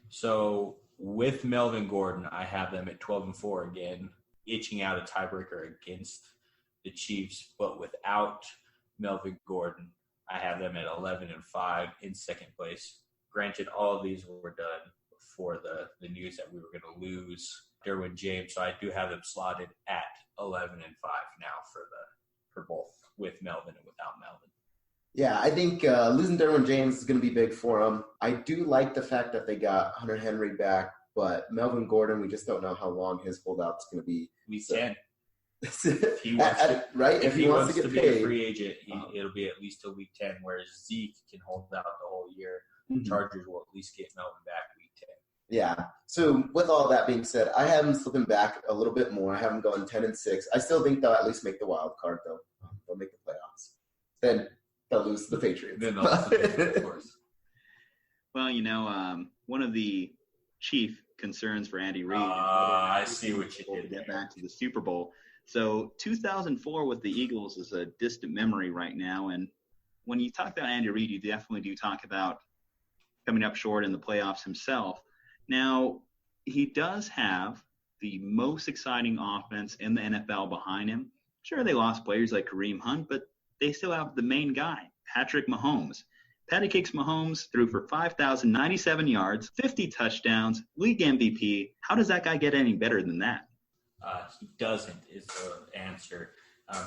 So with Melvin Gordon, I have them at 12-4 again, itching out a tiebreaker against the Chiefs. But without Melvin Gordon, I have them at 11-5 in second place. Granted, all of these were done before the news that we were going to lose Derwin James. So I do have them slotted at 11-5 now for both with Melvin and without Melvin. Yeah, I think losing Derwin James is going to be big for them. I do like the fact that they got Hunter Henry back, but Melvin Gordon, we just don't know how long his holdout's going to be. Week 10. If he wants to get be paid, a free agent, it'll be at least till week 10, whereas Zeke can hold out the whole year. Mm-hmm. Chargers will at least get Melvin back week 10. Yeah. So with all that being said, I have them slipping back a little bit more. I have them going 10-6. I still think they'll at least make the wild card, though. They'll make the playoffs. Then they'll lose to the Patriots. Then they'll lose to the Patriots, of course. Well, one of the chief concerns for Andy Reid. I see what you did. To get back to the Super Bowl. So 2004 with the Eagles is a distant memory right now. And when you talk about Andy Reid, you definitely do talk about coming up short in the playoffs himself. Now, he does have the most exciting offense in the NFL behind him. Sure, they lost players like Kareem Hunt, but they still have the main guy, Patrick Mahomes. Patty Cakes Mahomes threw for 5,097 yards, 50 touchdowns, league MVP. How does that guy get any better than that? He doesn't is the answer.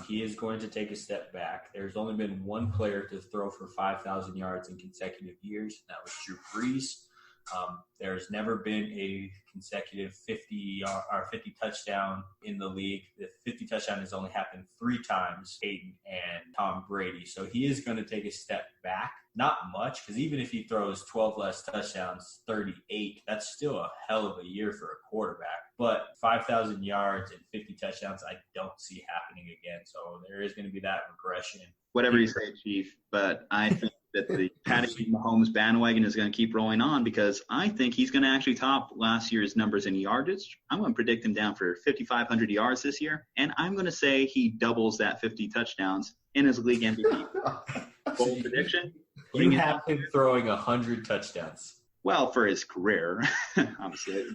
He is going to take a step back. There's only been one player to throw for 5,000 yards in consecutive years. That was Drew Brees. There's never been a consecutive 50 touchdown in the league. The 50 touchdown has only happened 3 times, Peyton and Tom Brady. So he is going to take a step back. Not much, because even if he throws 12 less touchdowns, 38, that's still a hell of a year for a quarterback. But 5,000 yards and 50 touchdowns, I don't see happening again. So there is going to be that regression. Whatever you say, Chief, but I think that the Patty Mahomes bandwagon is going to keep rolling on, because I think he's going to actually top last year's numbers in yardage. I'm going to predict him down for 5,500 yards this year, and I'm going to say he doubles that 50 touchdowns in his league MVP. Bold prediction. You have him throwing 100 touchdowns. Well, for his career, obviously.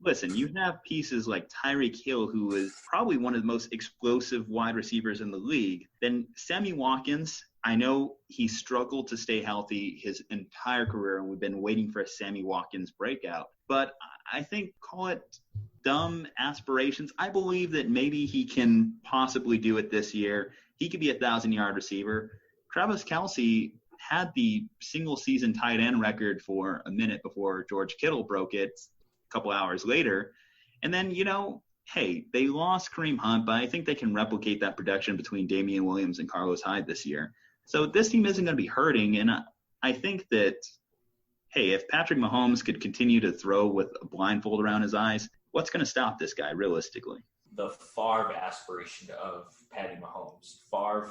Listen, you have pieces like Tyreek Hill, who is probably one of the most explosive wide receivers in the league. Then Sammy Watkins, I know he struggled to stay healthy his entire career, and we've been waiting for a Sammy Watkins breakout. But I think, call it dumb aspirations, I believe that maybe he can possibly do it this year. He could be a 1,000-yard receiver. Travis Kelce had the single-season tight end record for a minute before George Kittle broke it a couple hours later. And then, hey, they lost Kareem Hunt, but I think they can replicate that production between Damian Williams and Carlos Hyde this year. So this team isn't going to be hurting, and I think that, hey, if Patrick Mahomes could continue to throw with a blindfold around his eyes, what's going to stop this guy realistically? The Favre aspiration of Patty Mahomes. Favre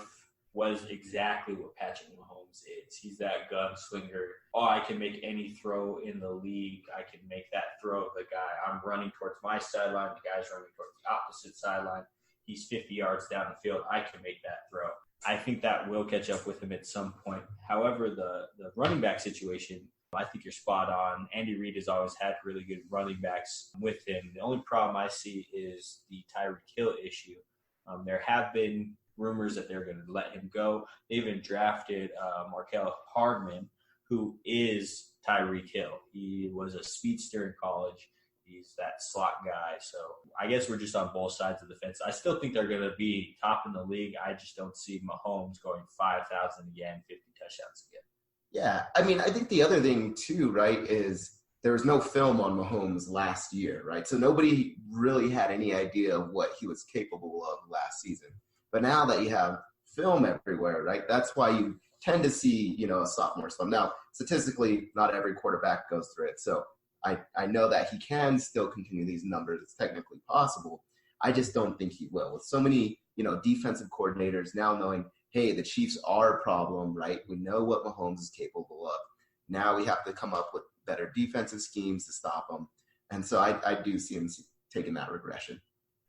was exactly what Patrick Mahomes is. He's that gunslinger. Oh, I can make any throw in the league. I can make that throw. The guy, I'm running towards my sideline. The guy's running towards the opposite sideline. He's 50 yards down the field. I can make that throw. I think that will catch up with him at some point. However, the running back situation, I think you're spot on. Andy Reid has always had really good running backs with him. The only problem I see is the Tyreek Hill issue. There have been rumors that they're going to let him go. They even drafted Markel Hardman, who is Tyreek Hill. He was a speedster in college. He's that slot guy. So I guess we're just on both sides of the fence. I still think they're going to be top in the league. I just don't see Mahomes going 5,000 again, 50 touchdowns again. Yeah, I mean, I think the other thing too, right, is there was no film on Mahomes last year, right? So nobody really had any idea of what he was capable of last season. But now that you have film everywhere, right, that's why you tend to see, a sophomore slump. Now, statistically, not every quarterback goes through it. So I know that he can still continue these numbers. It's technically possible. I just don't think he will. With so many, defensive coordinators now knowing, hey, the Chiefs are a problem, right? We know what Mahomes is capable of. Now we have to come up with better defensive schemes to stop him. And so I do see him taking that regression.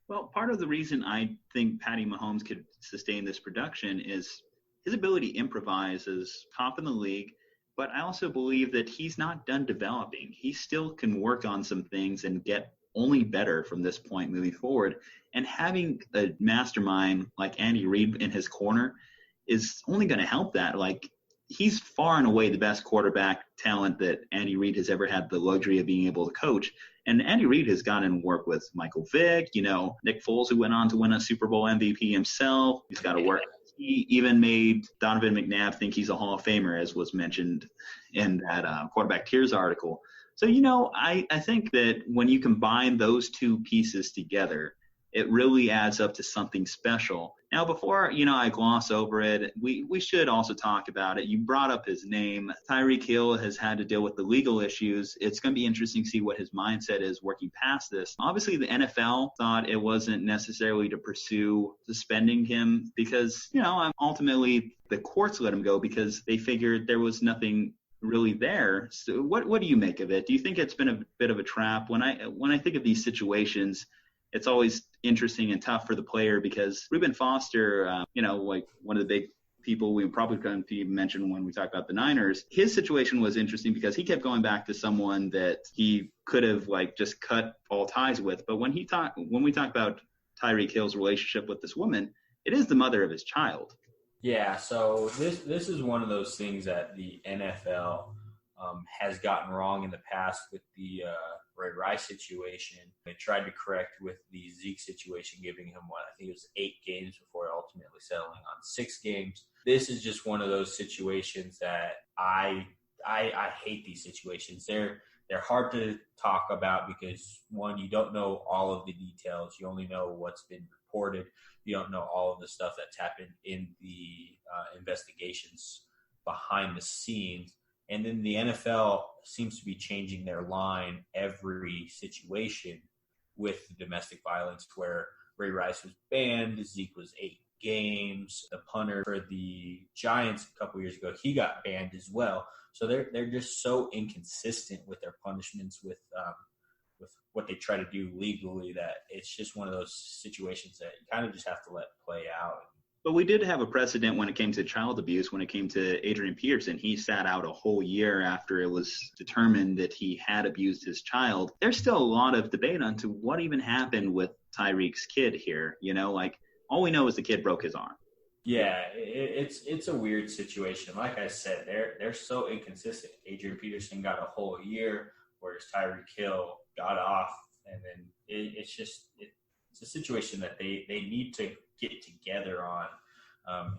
Well, part of the reason I think Patty Mahomes could sustain this production is his ability to improvise is top in the league, but I also believe that he's not done developing. He still can work on some things and get only better from this point moving forward. And having a mastermind like Andy Reid in his corner is only going to help that. Like, he's far and away the best quarterback talent that Andy Reid has ever had the luxury of being able to coach. And Andy Reid has gotten to work with Michael Vick, Nick Foles, who went on to win a Super Bowl MVP himself. He's got to work. He even made Donovan McNabb think he's a Hall of Famer, as was mentioned in that Quarterback Tears article. So, I think that when you combine those two pieces together, it really adds up to something special. Now, before, I gloss over it, we should also talk about it. You brought up his name. Tyreek Hill has had to deal with the legal issues. It's going to be interesting to see what his mindset is working past this. Obviously, the NFL thought it wasn't necessarily to pursue suspending him because, ultimately the courts let him go because they figured there was nothing really there. So what do you make of it? Do you think it's been a bit of a trap? When I think of these situations, it's always interesting and tough for the player because Reuben Foster, like one of the big people we probably couldn't even mention when we talk about the Niners, his situation was interesting because he kept going back to someone that he could have just cut all ties with. But when we talk about Tyreek Hill's relationship with this woman, it is the mother of his child. Yeah, so this is one of those things that the NFL has gotten wrong in the past with the Ray Rice situation. They tried to correct with the Zeke situation, giving him I think it was 8 games before ultimately settling on 6 games. This is just one of those situations that I hate these situations. They're hard to talk about because, one, you don't know all of the details. You only know what's been reported. You don't know all of the stuff that's happened in the investigations behind the scenes. And then the NFL seems to be changing their line every situation with the domestic violence, where Ray Rice was banned, Zeke was 8 games. The punter for the Giants a couple years ago, he got banned as well. So they're just so inconsistent with their punishments, with what they try to do legally, that it's just one of those situations that you kind of just have to let play out. But we did have a precedent when it came to child abuse, when it came to Adrian Peterson. He sat out a whole year after it was determined that he had abused his child. There's still a lot of debate onto what even happened with Tyreek's kid here. Like, all we know is the kid broke his arm. Yeah, it's a weird situation. Like I said, they're so inconsistent. Adrian Peterson got a whole year, whereas Tyreek Hill got off, and then it's a situation that they need to get together on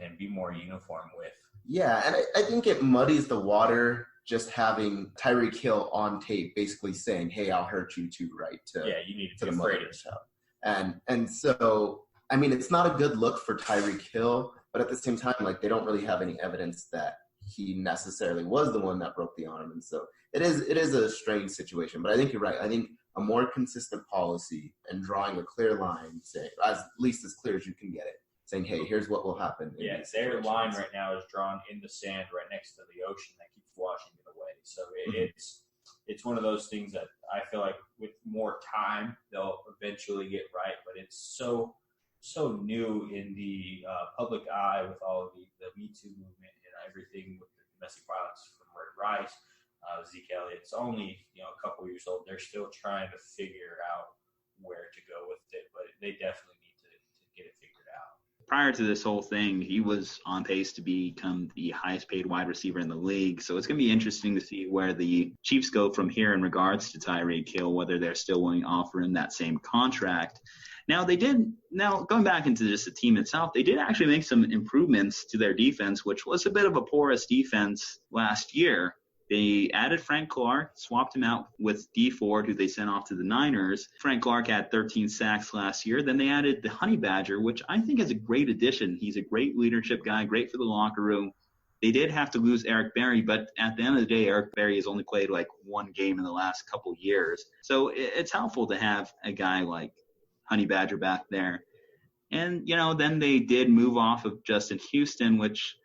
and be more uniform with. Yeah, and I think it muddies the water just having Tyreek Hill on tape basically saying, "Hey, I'll hurt you too," right? You need to be afraid of yourself. And so, I mean, it's not a good look for Tyreek Hill, but at the same time, like, they don't really have any evidence that he necessarily was the one that broke the arm. And so it is a strange situation. But I think you're right. I think a more consistent policy and drawing a clear line, saying, at least as clear as you can get it, saying, hey, here's what will happen. Yeah, their line right now is drawn in the sand right next to the ocean that keeps washing it away. So it's one of those things that I feel like with more time, they'll eventually get right. But it's so new in the public eye with all of the Me Too movement and everything with the domestic violence from Ray Rice, Zeke Elliott's only a couple years old. They're still trying to figure out where to go with it, but they definitely need to get it figured out. Prior to this whole thing, he was on pace to become the highest paid wide receiver in the league. So it's going to be interesting to see where the Chiefs go from here in regards to Tyreek Hill, whether they're still willing to offer him that same contract. Now, going back into just the team itself, they did actually make some improvements to their defense, which was a bit of a porous defense last year. They added Frank Clark, swapped him out with Dee Ford, who they sent off to the Niners. Frank Clark had 13 sacks last year. Then they added the Honey Badger, which I think is a great addition. He's a great leadership guy, great for the locker room. They did have to lose Eric Berry, but at the end of the day, Eric Berry has only played like one game in the last couple years. So it's helpful to have a guy like Honey Badger back there. And, then they did move off of Justin Houston, which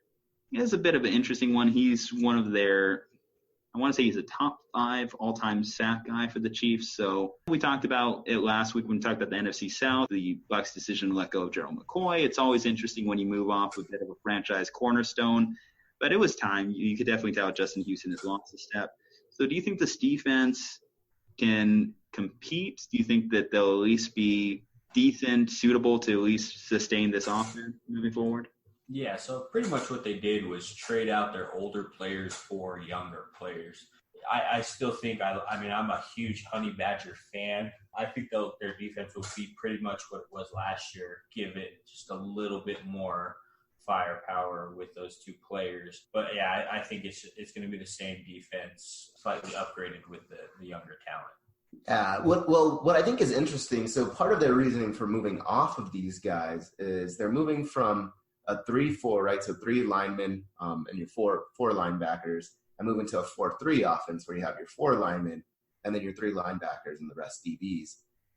is a bit of an interesting one. He's one of their, I want to say he's a top 5 all-time sack guy for the Chiefs. So we talked about it last week when we talked about the NFC South, the Bucs decision to let go of Gerald McCoy. It's always interesting when you move off a bit of a franchise cornerstone. But it was time. You could definitely tell Justin Houston has lost a step. So do you think this defense can compete? Do you think that they'll at least be decent, suitable to at least sustain this offense moving forward? Yeah, so pretty much what they did was trade out their older players for younger players. I still think, I'm a huge Honey Badger fan. I think their defense will be pretty much what it was last year, give it just a little bit more firepower with those 2 players. But yeah, I think it's going to be the same defense, slightly upgraded with the younger talent. What I think is interesting, so part of their reasoning for moving off of these guys is they're moving from a 3-4, right? So 3 linemen and your four linebackers, and moving to a 4-3 offense where you have your 4 linemen and then your 3 linebackers and the rest DBs.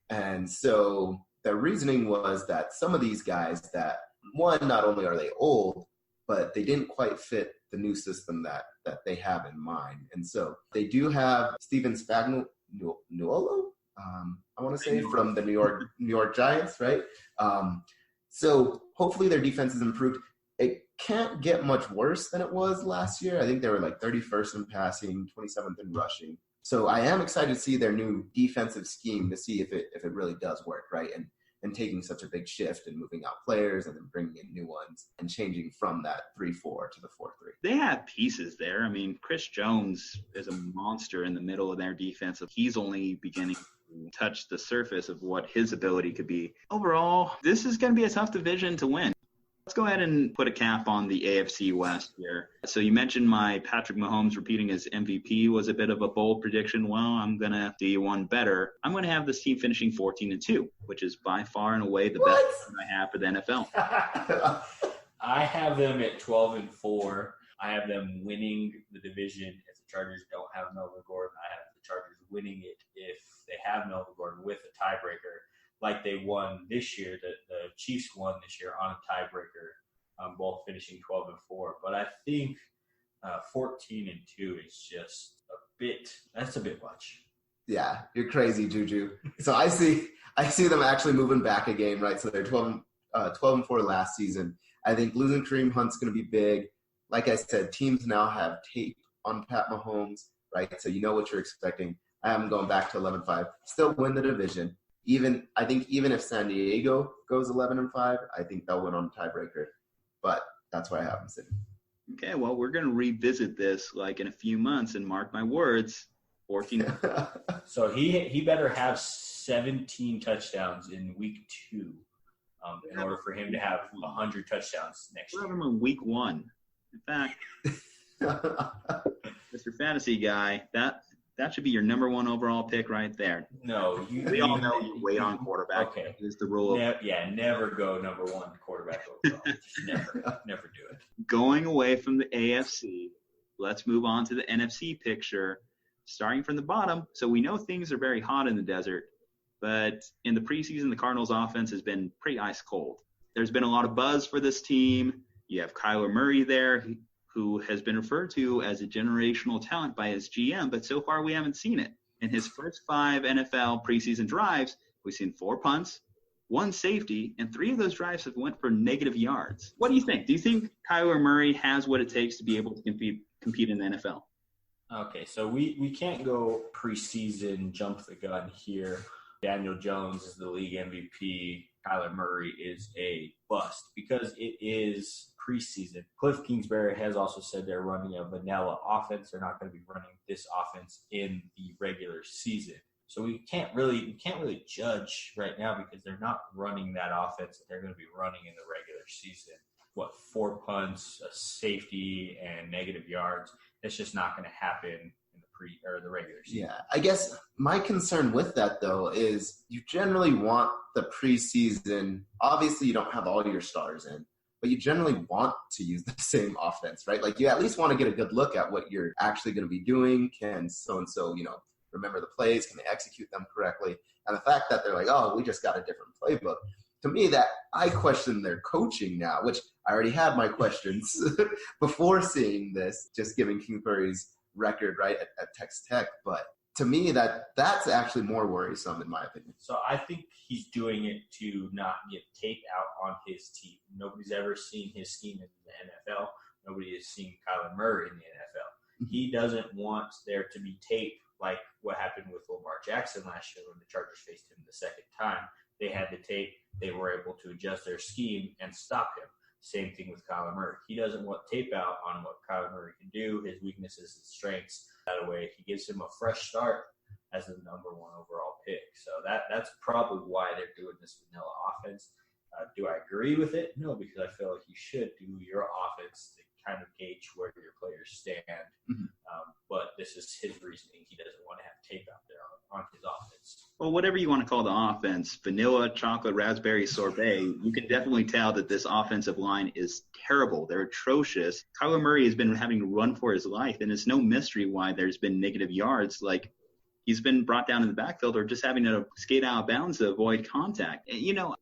And so the reasoning was that some of these guys that, one, not only are they old, but they didn't quite fit the new system that they have in mind. And so they do have Steven Spagnuolo, I want to say, from the New York Giants, right? So hopefully their defense is improved. It can't get much worse than it was last year. I think they were like 31st in passing, 27th in rushing. So I am excited to see their new defensive scheme to see if it really does work, right? and taking such a big shift and moving out players and then bringing in new ones and changing from that 3-4 to the 4-3. They have pieces there. I mean, Chris Jones is a monster in the middle of their defense. He's only beginning to touch the surface of what his ability could be. Overall, this is going to be a tough division to win. Let's go ahead and put a cap on the AFC West here. So you mentioned my Patrick Mahomes repeating his MVP was a bit of a bold prediction. Well, I'm going to do you one better. I'm going to have this team finishing 14-2, which is by far and away the best I have for the NFL. I have them at 12-4. I have them winning the division if the Chargers don't have Melvin Gordon. I have the Chargers winning it if they have Melvin Gordon with a tiebreaker. Like they won this year, the Chiefs won this year on a tiebreaker, both finishing 12-4. But I think 14-2 is just that's a bit much. Yeah, you're crazy, Juju. So I see them actually moving back a game, right? So they're 12-4 last season. I think losing Kareem Hunt's going to be big. Like I said, teams now have tape on Pat Mahomes, right? So you know what you're expecting. I am going back to 11-5. Still win the division. I think even if San Diego goes 11-5, I think they'll win on tiebreaker. But that's where I have them sitting. Okay, well, we're going to revisit this like in a few months, and mark my words, 14. So he better have 17 touchdowns in week 2 in order for him to have 100 touchdowns next year. We'll have him in week 1. In fact, Mr. Fantasy Guy, that should be your number 1 overall pick right there. No, we all know you wait on quarterback. Okay, is the rule. Never go number 1 quarterback overall. never do it. Going away from the AFC, let's move on to the NFC picture, starting from the bottom. So we know things are very hot in the desert, but in the preseason, the Cardinals' offense has been pretty ice cold. There's been a lot of buzz for this team. You have Kyler Murray there, who has been referred to as a generational talent by his GM, but so far we haven't seen it. In his first 5 NFL preseason drives, we've seen 4 punts, 1 safety, and 3 of those drives have went for negative yards. What do you think? Do you think Kyler Murray has what it takes to be able to compete in the NFL? Okay, so we can't go preseason jump the gun here. Daniel Jones is the league MVP. Kyler Murray is a bust because it is preseason. Cliff Kingsbury has also said they're running a vanilla offense. They're not going to be running this offense in the regular season. So we can't really judge right now because they're not running that offense that they're going to be running in the regular season. 4 punts, a safety, and negative yards. That's just not going to happen in the regular season. Yeah, I guess my concern with that, though, is you generally want the preseason. Obviously, you don't have all your stars in, but you generally want to use the same offense, right? Like you at least want to get a good look at what you're actually going to be doing. Can so-and-so, remember the plays? Can they execute them correctly? And the fact that they're like, oh, we just got a different playbook. To me, that I question their coaching now, which I already had my questions before seeing this, just giving Kingsbury's record right at Texas Tech. But to me, that's actually more worrisome in my opinion. So I think he's doing it to not get tape out on his team. Nobody's ever seen his scheme in the NFL. Nobody has seen Kyler Murray in the NFL. Mm-hmm. He doesn't want there to be tape like what happened with Lamar Jackson last year when the Chargers faced him the second time. They had the tape. They were able to adjust their scheme and stop him. Same thing with Kyler Murray. He doesn't want tape out on what Kyler Murray can do, his weaknesses, his strengths. That way, he gives him a fresh start as the number 1 overall pick. So that's probably why they're doing this vanilla offense. Do I agree with it? No, because I feel like you should do your offense to kind of gauge where your players stand. Mm-hmm. But this is his reasoning. He doesn't want to have tape out there on his offense. Well, whatever you want to call the offense, vanilla, chocolate, raspberry, sorbet, you can definitely tell that this offensive line is terrible. They're atrocious. Kyler Murray has been having to run for his life, and it's no mystery why there's been negative yards. Like, he's been brought down in the backfield or just having to skate out of bounds to avoid contact.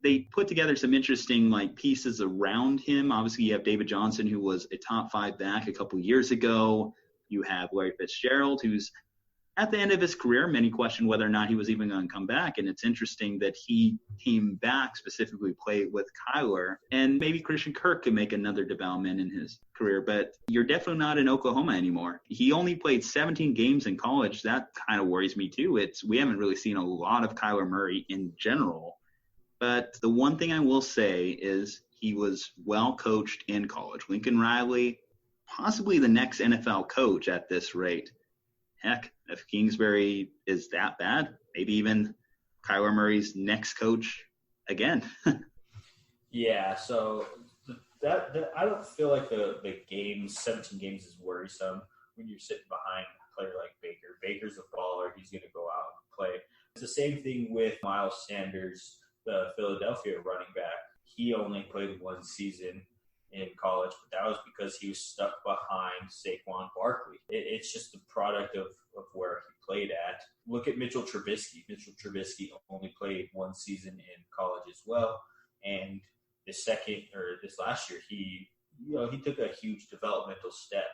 They put together some interesting pieces around him. Obviously, you have David Johnson, who was a top 5 back a couple years ago. You have Larry Fitzgerald, who's at the end of his career. Many questioned whether or not he was even going to come back. And it's interesting that he came back, specifically played with Kyler. And maybe Christian Kirk could make another development in his career. But you're definitely not in Oklahoma anymore. He only played 17 games in college. That kind of worries me too. We haven't really seen a lot of Kyler Murray in general. But the one thing I will say is he was well coached in college. Lincoln Riley, possibly the next NFL coach at this rate. Heck, if Kingsbury is that bad, maybe even Kyler Murray's next coach again. Yeah, so that I don't feel like the 17 games is worrisome when you're sitting behind a player like Baker. Baker's a baller. He's going to go out and play. It's the same thing with Miles Sanders, the Philadelphia running back. He only played one season in college, but that was because he was stuck behind Saquon Barkley. It's just the product of where he played at. Look at Mitchell Trubisky. Mitchell Trubisky only played one season in college as well, and this last year he took a huge developmental step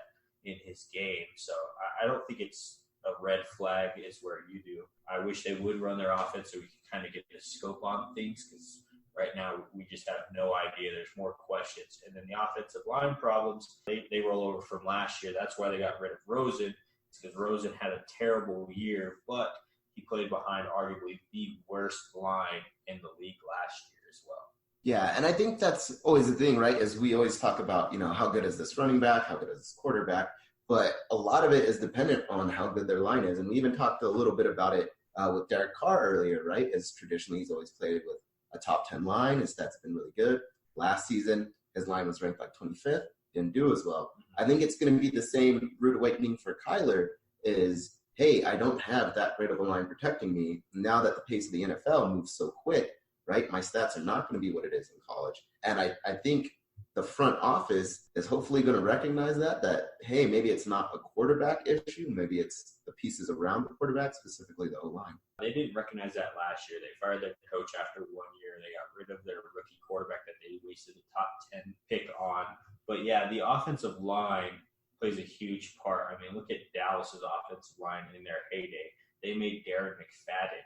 in his game. So I don't think it's a red flag is where you do. I wish they would run their offense so we can kind of get the scope on things, because right now we just have no idea. There's more questions. And then the offensive line problems, they roll over from last year. That's why they got rid of Rosen. It's because Rosen had a terrible year, but he played behind arguably the worst line in the league last year as well. Yeah, and I think that's always the thing, right, is we always talk about, how good is this running back, how good is this quarterback, but a lot of it is dependent on how good their line is. And we even talked a little bit about it with Derek Carr earlier, right, as traditionally he's always played with a top 10 line. His stats have been really good. Last season, his line was ranked like 25th, didn't do as well. I think it's going to be the same rude awakening for Kyler is, hey, I don't have that great of a line protecting me. Now that the pace of the NFL moves so quick, right, my stats are not going to be what it is in college. And I think the front office is hopefully going to recognize that, hey, maybe it's not a quarterback issue. Maybe it's the pieces around the quarterback, specifically the O-line. They didn't recognize that last year. They fired their coach after 1 year. They got rid of their rookie quarterback that they wasted a top 10 pick on. But, yeah, the offensive line plays a huge part. I mean, look at Dallas's offensive line in their heyday. They made Darren McFadden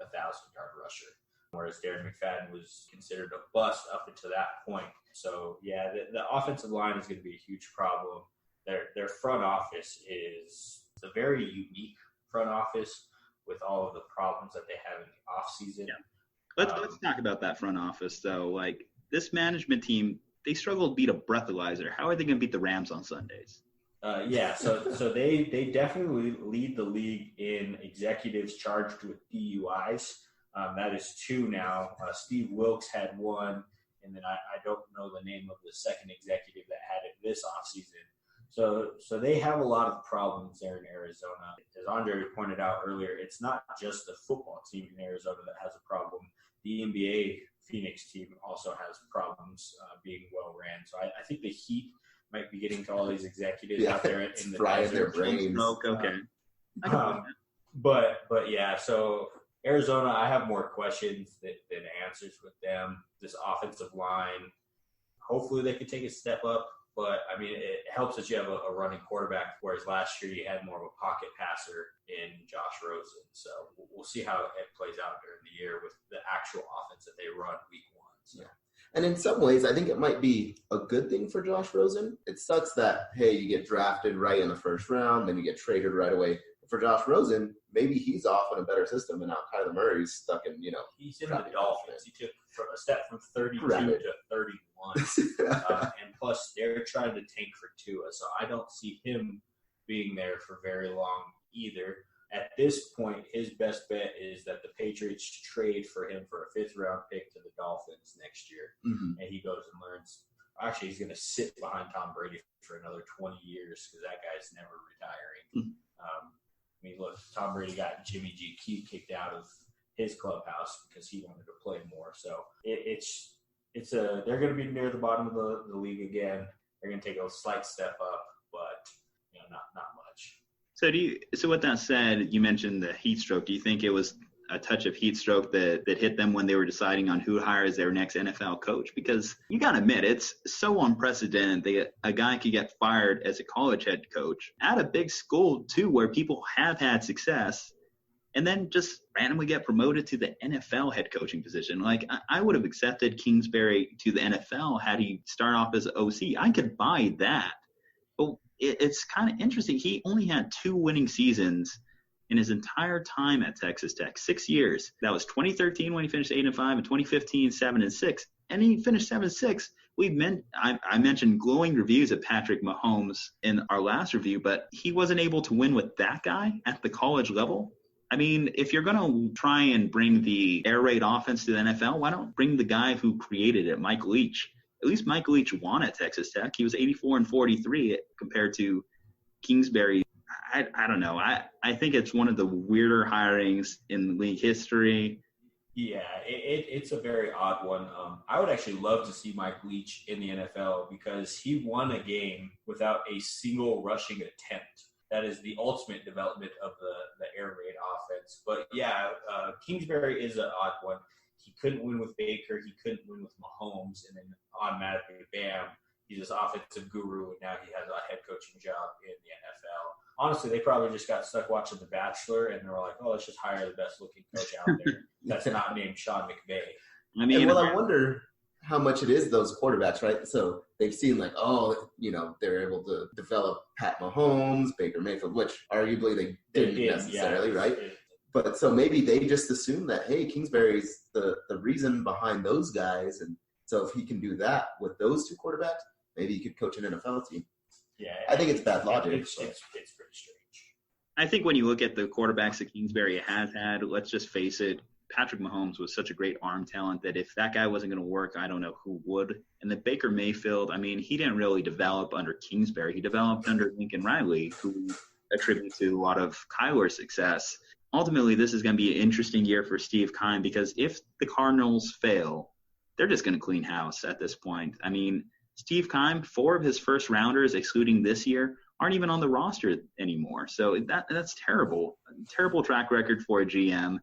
a 1,000-yard rusher, whereas Darren McFadden was considered a bust up until that point. So, yeah, the offensive line is going to be a huge problem. Their front office is a very unique front office with all of the problems that they have in the offseason. Yeah. Let's talk about that front office, though. Like, this management team, they struggle to beat a breathalyzer. How are they going to beat the Rams on Sundays? So they definitely lead the league in executives charged with DUIs. That is 2 now. Steve Wilkes had 1, and then I don't know the name of the second executive that had it this offseason. So they have a lot of problems there in Arizona. As Aundre pointed out earlier, it's not just the football team in Arizona that has a problem. The NBA Phoenix team also has problems being well ran. So I think the Heat might be getting to all these executives out there in the frying their brains. Okay. But yeah, so Arizona, I have more questions than answers with them. This offensive line, hopefully they could take a step up. But, I mean, it helps that you have a running quarterback, whereas last year you had more of a pocket passer in Josh Rosen. So we'll see how it plays out during the year with the actual offense that they run week 1. So. Yeah. And in some ways, I think it might be a good thing for Josh Rosen. It sucks that, hey, you get drafted right in the first round, then you get traded right away. But for Josh Rosen, maybe he's off in a better system, and now Kyler Murray's stuck in, He's in the Dolphins. He took a step from 32 to 31. And plus, they're trying to tank for Tua. So I don't see him being there for very long either. At this point, his best bet is that the Patriots trade for him for a 5th-round pick to the Dolphins next year. Mm-hmm. And he goes and learns. Actually, he's going to sit behind Tom Brady for another 20 years because that guy's never retiring. Mm-hmm. I mean, look, Tom Brady got Jimmy G kicked out of his clubhouse because he wanted to play more. So they're going to be near the bottom of the league again. They're going to take a slight step up, but not much. So with that said, you mentioned the heat stroke. Do you think it was a touch of heat stroke that hit them when they were deciding on who hires their next NFL coach? Because you got to admit, it's so unprecedented that a guy could get fired as a college head coach at a big school, too, where people have had success, and then just randomly get promoted to the NFL head coaching position. Like, I would have accepted Kingsbury to the NFL had he started off as OC. I could buy that. But it's kind of interesting. He only had 2 winning seasons in his entire time at Texas Tech. 6 years. That was 2013 when he finished 8-5, and 2015 7-6, and he finished 7-6. I mentioned glowing reviews of Patrick Mahomes in our last review, but he wasn't able to win with that guy at the college level. I mean, if you're going to try and bring the air raid offense to the NFL, why don't bring the guy who created it, Mike Leach? At least Mike Leach won at Texas Tech. He was 84-43 compared to Kingsbury. I don't know. I think it's one of the weirder hirings in league history. Yeah, it's a very odd one. I would actually love to see Mike Leach in the NFL because he won a game without a single rushing attempt. That is the ultimate development of the air raid offense. But, yeah, Kingsbury is an odd one. He couldn't win with Baker. He couldn't win with Mahomes. And then automatically, bam, he's this offensive guru, and now he has a head coaching job in the NFL. Honestly, they probably just got stuck watching The Bachelor, and they were like, oh, let's just hire the best-looking coach out there that's not named Sean McVay. I mean, I wonder how much it is those quarterbacks, right? So they've seen they're able to develop Pat Mahomes, Baker Mayfield, which arguably they didn't necessarily, right? But so maybe they just assume that, hey, Kingsbury's the reason behind those guys, and so if he can do that with those two quarterbacks, maybe he could coach an NFL team. Yeah, I think it's bad logic. It's pretty strange. I think when you look at the quarterbacks that Kingsbury has had, let's just face it, Patrick Mahomes was such a great arm talent that if that guy wasn't going to work, I don't know who would. And then Baker Mayfield, I mean, he didn't really develop under Kingsbury. He developed under Lincoln Riley, who attributed to a lot of Kyler's success. Ultimately, this is going to be an interesting year for Steve Keim because if the Cardinals fail, they're just going to clean house at this point. I mean, Steve Keim, 4 of his first rounders, excluding this year, aren't even on the roster anymore. So that's terrible. Terrible track record for a GM.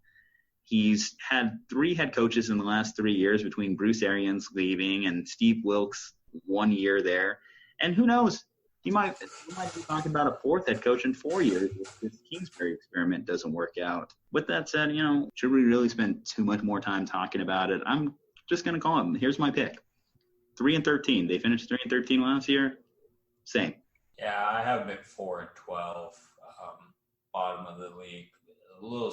He's had 3 head coaches in the last 3 years between Bruce Arians leaving and Steve Wilkes 1 year there. And who knows? He might be talking about a 4th head coach in 4 years if this Kingsbury experiment doesn't work out. With that said, should we really spend too much more time talking about it? I'm just going to call him. Here's my pick. 3-13. They finished 3-13 last year. Same. Yeah, I have them at 4-12, bottom of the league. A little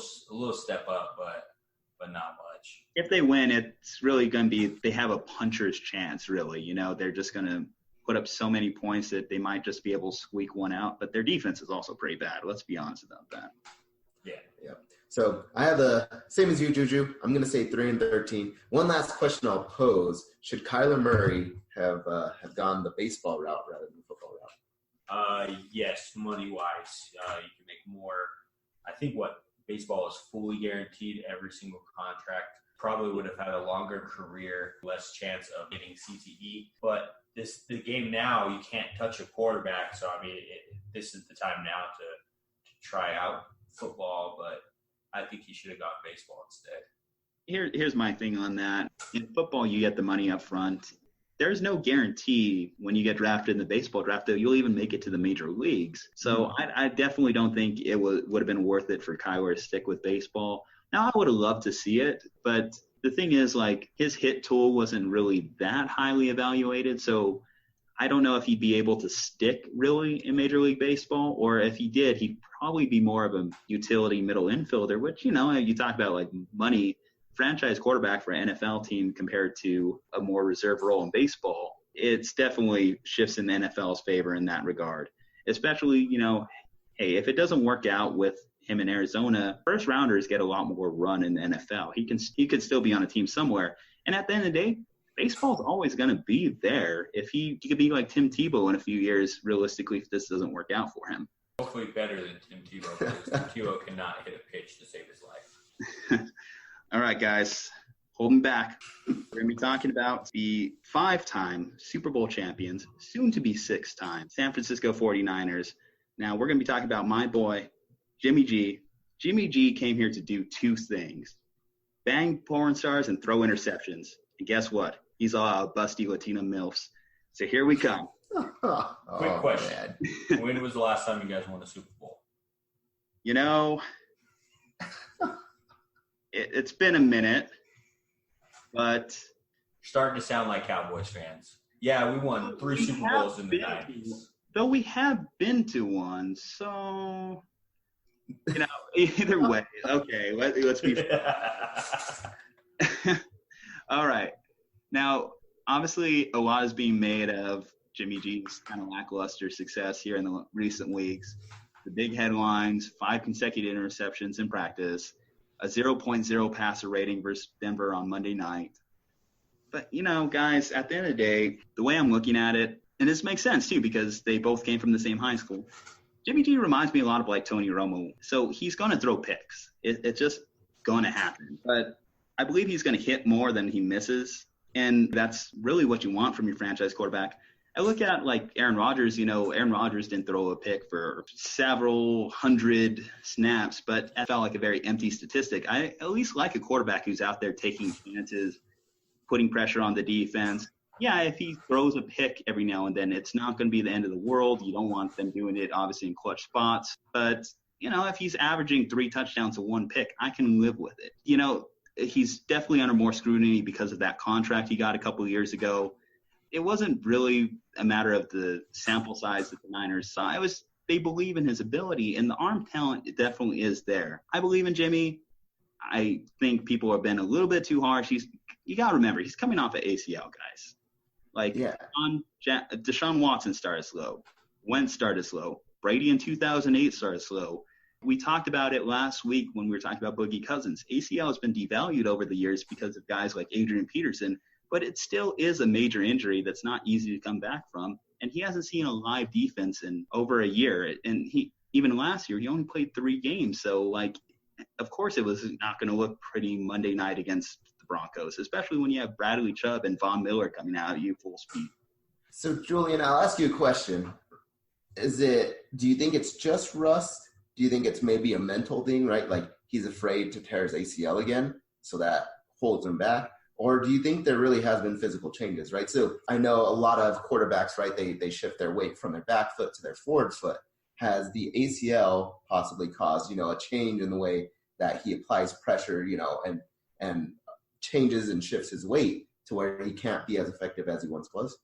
step up, but not much. If they win, it's really going to be they have a puncher's chance. Really, they're just going to put up so many points that they might just be able to squeak one out. But their defense is also pretty bad. Let's be honest about that. Yeah. So I have the same as you, Ju-Ju. I'm going to say 3-13. One last question I'll pose: should Kyler Murray have gone the baseball route rather than the football route? Yes, money wise, you can make more. I think baseball is fully guaranteed every single contract. Probably would have had a longer career, less chance of getting CTE. But the game now, you can't touch a quarterback. So I mean, this is the time now to try out football, but I think he should have gone baseball instead. Here's my thing on that. In football, you get the money up front. There's no guarantee when you get drafted in the baseball draft that you'll even make it to the major leagues. So I definitely don't think it would have been worth it for Kyler to stick with baseball. Now, I would have loved to see it, but the thing is, his hit tool wasn't really that highly evaluated, so I don't know if he'd be able to stick really in Major League Baseball, or if he did, he'd probably be more of a utility middle infielder, which, you talk about money, franchise quarterback for an NFL team compared to a more reserve role in baseball. It's definitely shifts in the NFL's favor in that regard, especially, hey, if it doesn't work out with him in Arizona, first rounders get a lot more run in the NFL. He could still be on a team somewhere. And at the end of the day, baseball's always going to be there. If he could be like Tim Tebow in a few years, realistically, if this doesn't work out for him. Hopefully better than Tim Tebow, because Tim Tebow cannot hit a pitch to save his life. All right, guys, holding back. We're going to be talking about the 5-time Super Bowl champions, soon to be 6-time San Francisco 49ers. Now, we're going to be talking about my boy, Jimmy G. Jimmy G came here to do 2 things: bang porn stars and throw interceptions. And guess what? He's all busty Latina MILFs. So here we come. Quick question. When was the last time you guys won a Super Bowl? It's been a minute, but you're starting to sound like Cowboys fans. Yeah, we won 3 Super Bowls in the 90s. Though we have been to one, so You know, either way. Okay, let's be all right. Now, obviously, a lot is being made of Jimmy G's kind of lackluster success here in the recent weeks. The big headlines: 5 consecutive interceptions in practice, a 0.0 passer rating versus Denver on Monday night. But, you know, guys, at the end of the day, the way I'm looking at it, and this makes sense too because they both came from the same high school, Jimmy G reminds me a lot of like Tony Romo. So he's going to throw picks. It's just going to happen. But I believe he's going to hit more than he misses. And that's really what you want from your franchise quarterback. I look at like Aaron Rodgers. You know, Aaron Rodgers didn't throw a pick for several hundred snaps, but that felt like a very empty statistic. I at least like a quarterback who's out there taking chances, putting pressure on the defense. Yeah, if he throws a pick every now and then, it's not going to be the end of the world. You don't want them doing it, obviously, in clutch spots. But, you know, if he's averaging 3 touchdowns to 1 pick, I can live with it. You know, he's definitely under more scrutiny because of that contract he got a couple of years ago. It wasn't really a matter of the sample size that the Niners saw. It was they believe in his ability, and the arm talent it definitely is there. I believe in Jimmy. I think people have been a little bit too harsh. You got to remember, he's coming off an ACL, guys. Like, Yeah. Deshaun Watson started slow. Wentz started slow. Brady in 2008 started slow. We talked about it last week when we were talking about Boogie Cousins. ACL has been devalued over the years because of guys like Adrian Peterson, but it still is a major injury that's not easy to come back from. And he hasn't seen a live defense in over a year. And even last year, he only played 3 games. So, like, of course it was not going to look pretty Monday night against Broncos, especially when you have Bradley Chubb and Von Miller coming out at you full speed. So, Julian, I'll ask you a question. Do you think it's just rust? Do you think it's maybe a mental thing, right? Like he's afraid to tear his ACL again, so that holds him back? Or do you think there really has been physical changes, right? So I know a lot of quarterbacks, right, they shift their weight from their back foot to their forward foot. Has the ACL possibly caused, a change in the way that he applies pressure, and changes and shifts his weight to where he can't be as effective as he once was?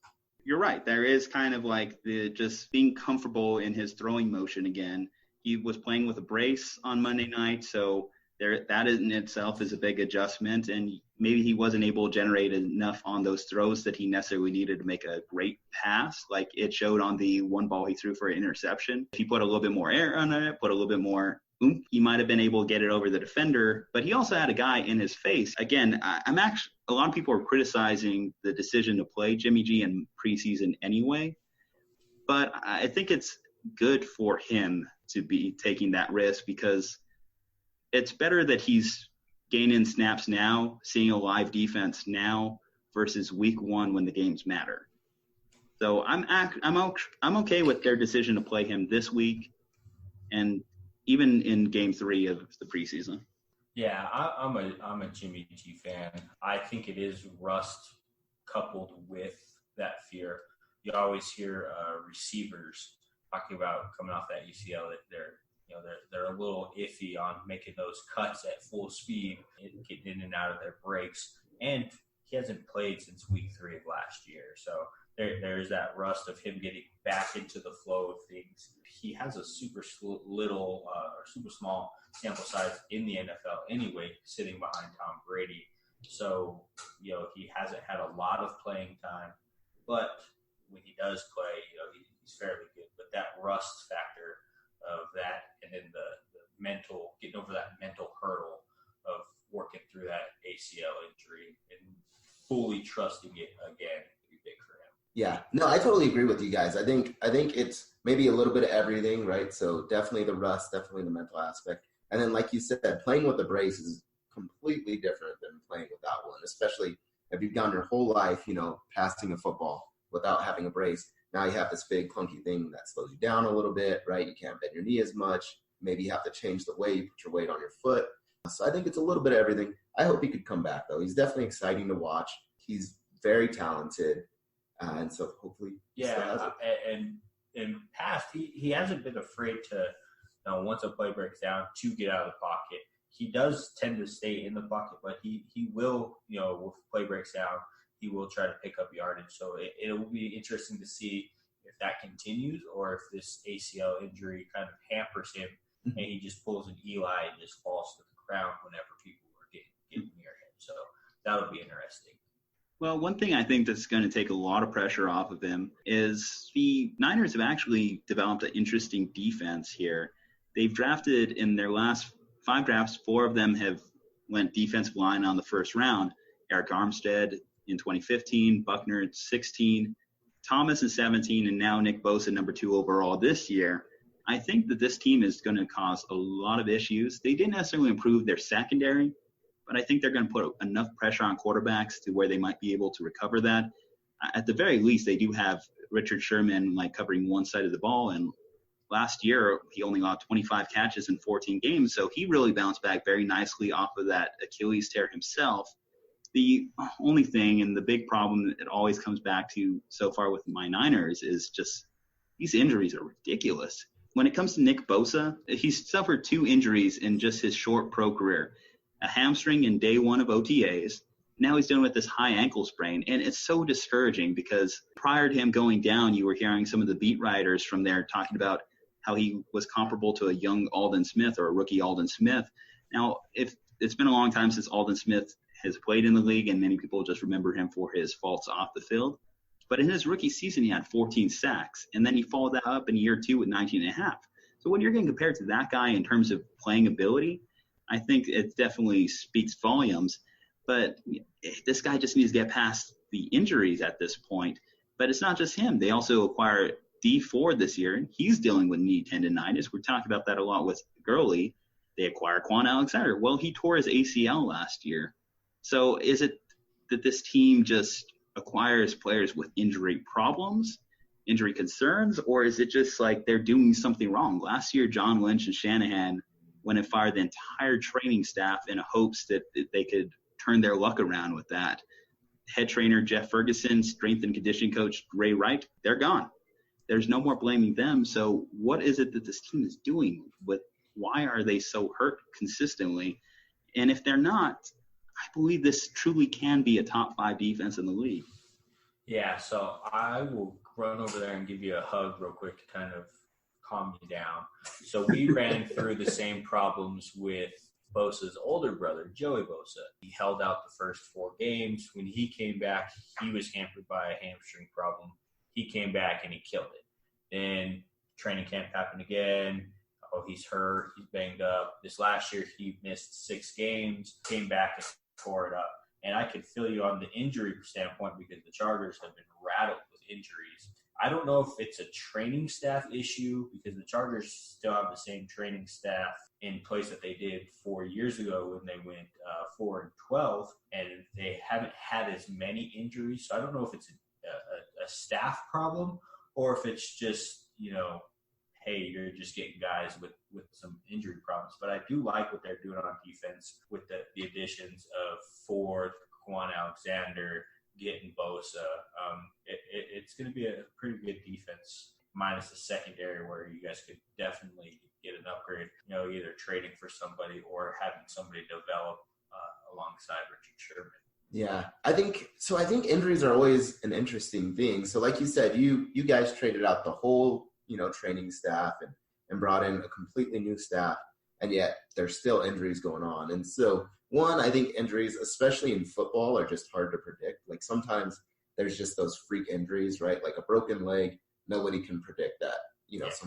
You're right. There is kind of like the just being comfortable in his throwing motion again. He was playing with a brace on Monday night, so that in itself is a big adjustment, and maybe he wasn't able to generate enough on those throws that he necessarily needed to make a great pass, like it showed on the one ball he threw for an interception. If he put a little bit more air on it, put a little bit more oomph, he might have been able to get it over the defender, but he also had a guy in his face. Again, a lot of people are criticizing the decision to play Jimmy G in preseason anyway, but I think it's good for him to be taking that risk because it's better that he's gaining snaps now, seeing a live defense now versus week 1 when the games matter. So I'm okay with their decision to play him this week and even in game 3 of the preseason. Yeah, I'm a Jimmy G fan. I think it is rust coupled with that fear. You always hear receivers talking about coming off that UCL that they're a little iffy on making those cuts at full speed, getting in and out of their breaks. And he hasn't played since week 3 of last year. So there's that rust of him getting back into the flow of things. He has a super small sample size in the NFL anyway, sitting behind Tom Brady. So, he hasn't had a lot of playing time. But when he does play, he's fairly good. But that rust factor of that, and then the mental, getting over that mental hurdle of working through that ACL injury and fully trusting it again would be big for him. Yeah, no, I totally agree with you guys. I think it's maybe a little bit of everything, right? So definitely the rust, definitely the mental aspect. And then like you said, playing with the brace is completely different than playing without one, especially if you've gone your whole life, passing a football without having a brace. Now you have this big clunky thing that slows you down a little bit, right? You can't bend your knee as much. Maybe you have to change the way you put your weight on your foot. So I think it's a little bit of everything. I hope he could come back, though. He's definitely exciting to watch. He's very talented. And so hopefully and in past, he hasn't been afraid to, once a play breaks down, to get out of the pocket. He does tend to stay in the pocket, but he will, if play breaks down, he will try to pick up yardage. So it will be interesting to see if that continues or if this ACL injury kind of hampers him and he just pulls an Eli and just falls to the ground whenever people are getting near him. So that would be interesting. Well, one thing I think that's going to take a lot of pressure off of him is the Niners have actually developed an interesting defense here. They've drafted in their last 5 drafts, 4 of them have went defensive line on the first round. Eric Armstead in 2015, Buckner at 16, Thomas in 17, and now Nick Bosa number 2 overall this year. I think that this team is going to cause a lot of issues. They didn't necessarily improve their secondary, but I think they're going to put enough pressure on quarterbacks to where they might be able to recover that. At the very least, they do have Richard Sherman covering one side of the ball, and last year he only got 25 catches in 14 games, so he really bounced back very nicely off of that Achilles tear himself. The only thing and the big problem that it always comes back to so far with my Niners is just these injuries are ridiculous. When it comes to Nick Bosa, he's suffered 2 injuries in just his short pro career. A hamstring in day 1 of OTAs. Now he's dealing with this high ankle sprain. And it's so discouraging because prior to him going down, you were hearing some of the beat writers from there talking about how he was comparable to a young Aldon Smith or a rookie Aldon Smith. Now, if it's been a long time since Aldon Smith has played in the league, and many people just remember him for his faults off the field. But in his rookie season, he had 14 sacks, and then he followed that up in year 2 with 19.5. So when you're getting compared to that guy in terms of playing ability, I think it definitely speaks volumes. But this guy just needs to get past the injuries at this point. But it's not just him. They also acquire D Ford this year, and he's dealing with knee tendonitis. We're talking about that a lot with Gurley. They acquire Quan Alexander. Well, he tore his ACL last year. So is it that this team just acquires players with injury problems, injury concerns, or is it just like they're doing something wrong? Last year, John Lynch and Shanahan went and fired the entire training staff in hopes that they could turn their luck around with that. Head trainer Jeff Ferguson, strength and conditioning coach Ray Wright, they're gone. There's no more blaming them. So what is it that this team is doing? Why are they so hurt consistently? And if they're not, I believe this truly can be a top 5 defense in the league. Yeah, so I will run over there and give you a hug real quick to kind of calm you down. So we ran through the same problems with Bosa's older brother, Joey Bosa. He held out the first 4 games. When he came back, he was hampered by a hamstring problem. He came back and he killed it. Then training camp happened again. Oh, he's hurt. He's banged up. This last year, he missed 6 games, came back and tore it up. And I could feel you on the injury standpoint because the Chargers have been rattled with injuries. I don't know if it's a training staff issue because the Chargers still have the same training staff in place that they did 4 years ago when they went 4-12, and they haven't had as many injuries. So I don't know if it's a staff problem or if it's just, hey, you're just getting guys with some injury problems. But I do like what they're doing on defense with the additions of Ford, Quan Alexander, getting Bosa. It's going to be a pretty good defense, minus the secondary where you guys could definitely get an upgrade, either trading for somebody or having somebody develop alongside Richard Sherman. Yeah, I think injuries are always an interesting thing. So like you said, you guys traded out the whole training staff and brought in a completely new staff, and yet there's still injuries going on. And so one, I think injuries, especially in football, are just hard to predict. Like sometimes there's just those freak injuries, right? Like a broken leg, nobody can predict that.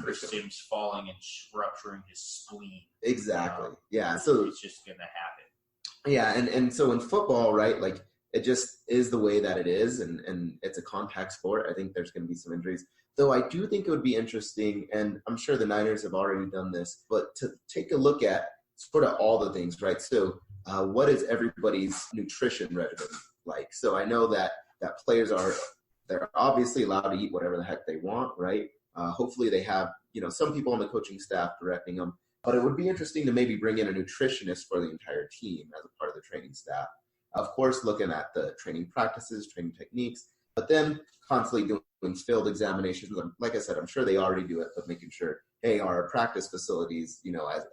Cristian's falling and rupturing his spleen. Exactly. Yeah. So it's just going to happen. Yeah. And so in football, right, like it just is the way that it is. And it's a contact sport. I think there's going to be some injuries. Though I do think it would be interesting, and I'm sure the Niners have already done this, but to take a look at sort of all the things, right? So what is everybody's nutrition regimen like? So I know that players they're obviously allowed to eat whatever the heck they want, right? Hopefully they have, some people on the coaching staff directing them, but it would be interesting to maybe bring in a nutritionist for the entire team as a part of the training staff. Of course, looking at the training practices, training techniques, but then constantly doing field examinations. Like I said, I'm sure they already do it, but making sure, hey, our practice facilities,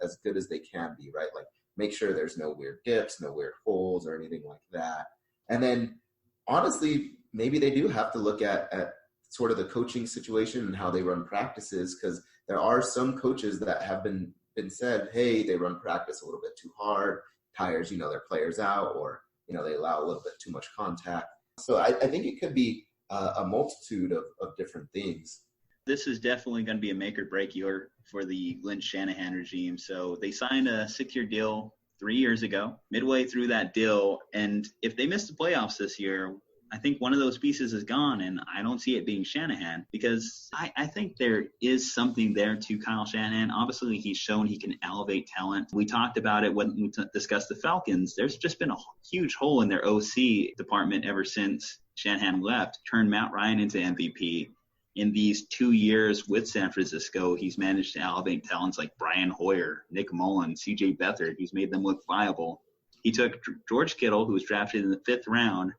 as good as they can be, right? Like make sure there's no weird dips, no weird holes or anything like that. And then honestly, maybe they do have to look at sort of the coaching situation and how they run practices, because there are some coaches that have been been said, hey, they run practice a little bit too hard, tires, their players out, or, they allow a little bit too much contact. So I think it could be a multitude of different things. This is definitely going to be a make or break year for the Lynch Shanahan regime. So they signed a 6-year deal 3 years ago, midway through that deal. And if they miss the playoffs this year, I think one of those pieces is gone, and I don't see it being Shanahan, because I think there is something there to Kyle Shanahan. Obviously, he's shown he can elevate talent. We talked about it when we discussed the Falcons. There's just been a huge hole in their OC department ever since Shanahan left, turned Matt Ryan into MVP. In these 2 years with San Francisco, he's managed to elevate talents like Brian Hoyer, Nick Mullen, C.J. Beathard. He's made them look viable. He took George Kittle, who was drafted in the 5th round,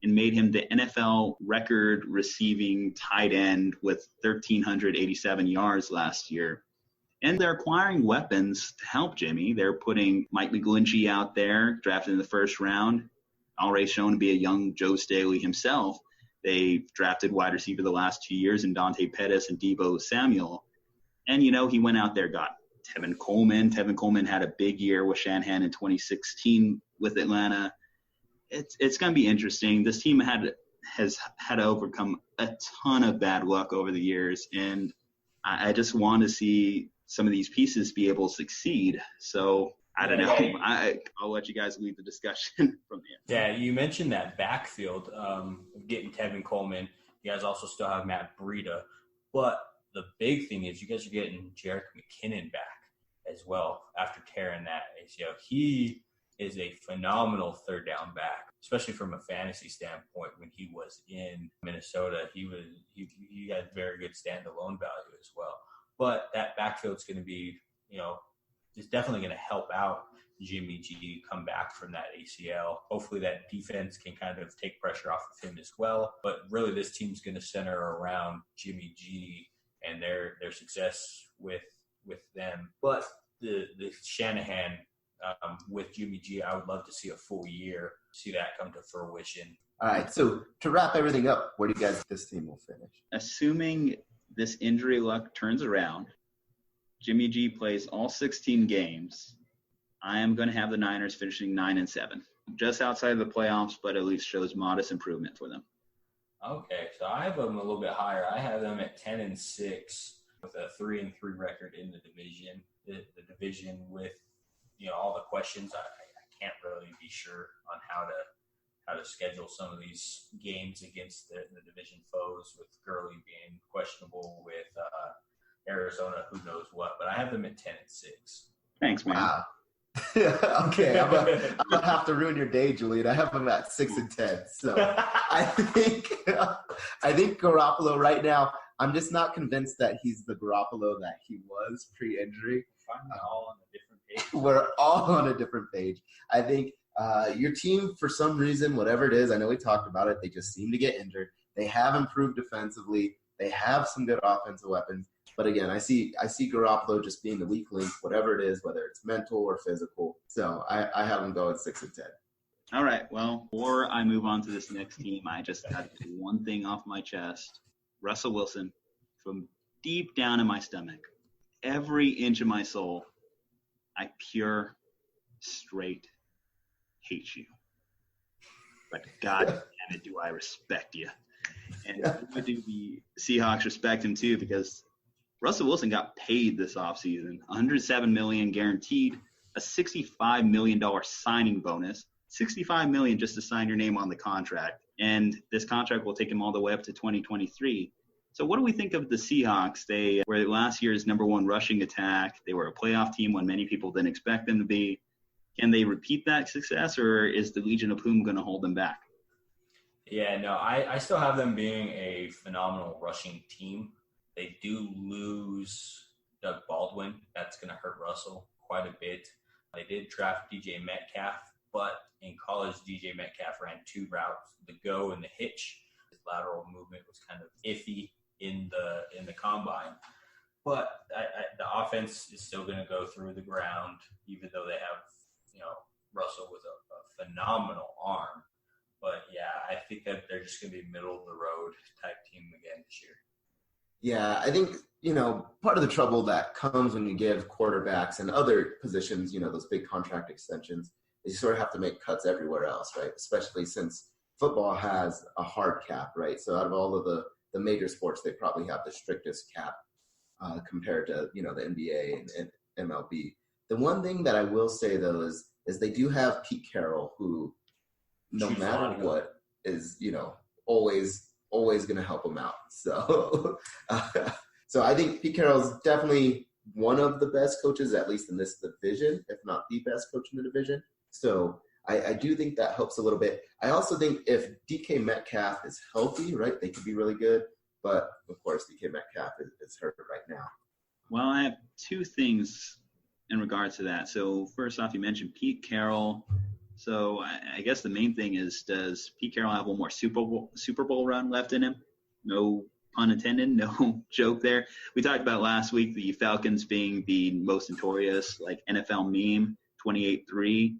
and made him the NFL record receiving tight end with 1,387 yards last year. And they're acquiring weapons to help Jimmy. They're putting Mike McGlinchey out there, drafted in the 1st round, already shown to be a young Joe Staley himself. They drafted wide receiver the last 2 years in Dante Pettis and Deebo Samuel. And, he went out there, got Tevin Coleman. Tevin Coleman had a big year with Shanahan in 2016 with Atlanta. It's going to be interesting. This team has had to overcome a ton of bad luck over the years, and I just want to see some of these pieces be able to succeed. So I don't know. I'll let you guys lead the discussion from here. Yeah, you mentioned that backfield, getting Tevin Coleman. You guys also still have Matt Breida. But the big thing is you guys are getting Jerick McKinnon back as well after tearing that ACL. He is a phenomenal third down back, especially from a fantasy standpoint. When he was in Minnesota, he had very good standalone value as well. But that backfield is going to be, is definitely going to help out Jimmy G come back from that ACL. Hopefully that defense can kind of take pressure off of him as well. But really this team's going to center around Jimmy G and their success with them. But the Shanahan with Jimmy G, I would love to see a full year, see that come to fruition. All right, so to wrap everything up, where do you guys think this team will finish? Assuming this injury luck turns around, Jimmy G plays all 16 games, I am going to have the Niners finishing 9-7. Just outside of the playoffs, but at least shows modest improvement for them. Okay, so I have them a little bit higher. I have them at 10-6 with a 3-3 record in the division. The division with all the questions, I can't really be sure on how to schedule some of these games against the division foes, with Gurley being questionable, with Arizona, who knows what. But I have them at 10-6. Thanks, man. Wow. Okay, I'm gonna have to ruin your day, Julian. I have them at 6-10. So I think Garoppolo right now, I'm just not convinced that he's the Garoppolo that he was pre-injury. We're all on a different page. I think your team, for some reason, whatever it is, I know we talked about it, they just seem to get injured. They have improved defensively. They have some good offensive weapons. But again, I see Garoppolo just being the weak link, whatever it is, whether it's mental or physical. So I have them going 6-10. All right. Well, before I move on to this next team, I just got to do one thing off my chest. Russell Wilson, from deep down in my stomach, every inch of my soul, I pure, straight hate you. But God damn it, do I respect you. And I do the Seahawks respect him too, because Russell Wilson got paid this offseason, $107 million guaranteed, a $65 million signing bonus, $65 million just to sign your name on the contract. And this contract will take him all the way up to 2023. So what do we think of the Seahawks? They were last year's number one rushing attack. They were a playoff team when many people didn't expect them to be. Can they repeat that success, or is the Legion of Boom going to hold them back? Yeah, no, I still have them being a phenomenal rushing team. They do lose Doug Baldwin. That's going to hurt Russell quite a bit. They did draft DJ Metcalf, but in college, DJ Metcalf ran two routes, the go and the hitch. His lateral movement was kind of iffy in the combine. But the offense is still going to go through the ground, even though they have, Russell with a phenomenal arm. But, yeah, I think that they're just going to be middle of the road type team again this year. Yeah, I think, part of the trouble that comes when you give quarterbacks and other positions, those big contract extensions, is you sort of have to make cuts everywhere else, right? Especially since football has a hard cap, right? So out of all of the major sports, they probably have the strictest cap compared to, the NBA and MLB. The one thing that I will say, though, is they do have Pete Carroll, who, no matter what, is, always going to help them out. So, so I think Pete Carroll's definitely one of the best coaches, at least in this division, if not the best coach in the division. So I do think that helps a little bit. I also think if DK Metcalf is healthy, right, they could be really good. But, of course, DK Metcalf is hurt right now. Well, I have two things in regards to that. So, first off, you mentioned Pete Carroll. So, I guess the main thing is, does Pete Carroll have one more Super Bowl run left in him? No pun intended, no joke there. We talked about last week the Falcons being the most notorious, NFL meme, 28-3.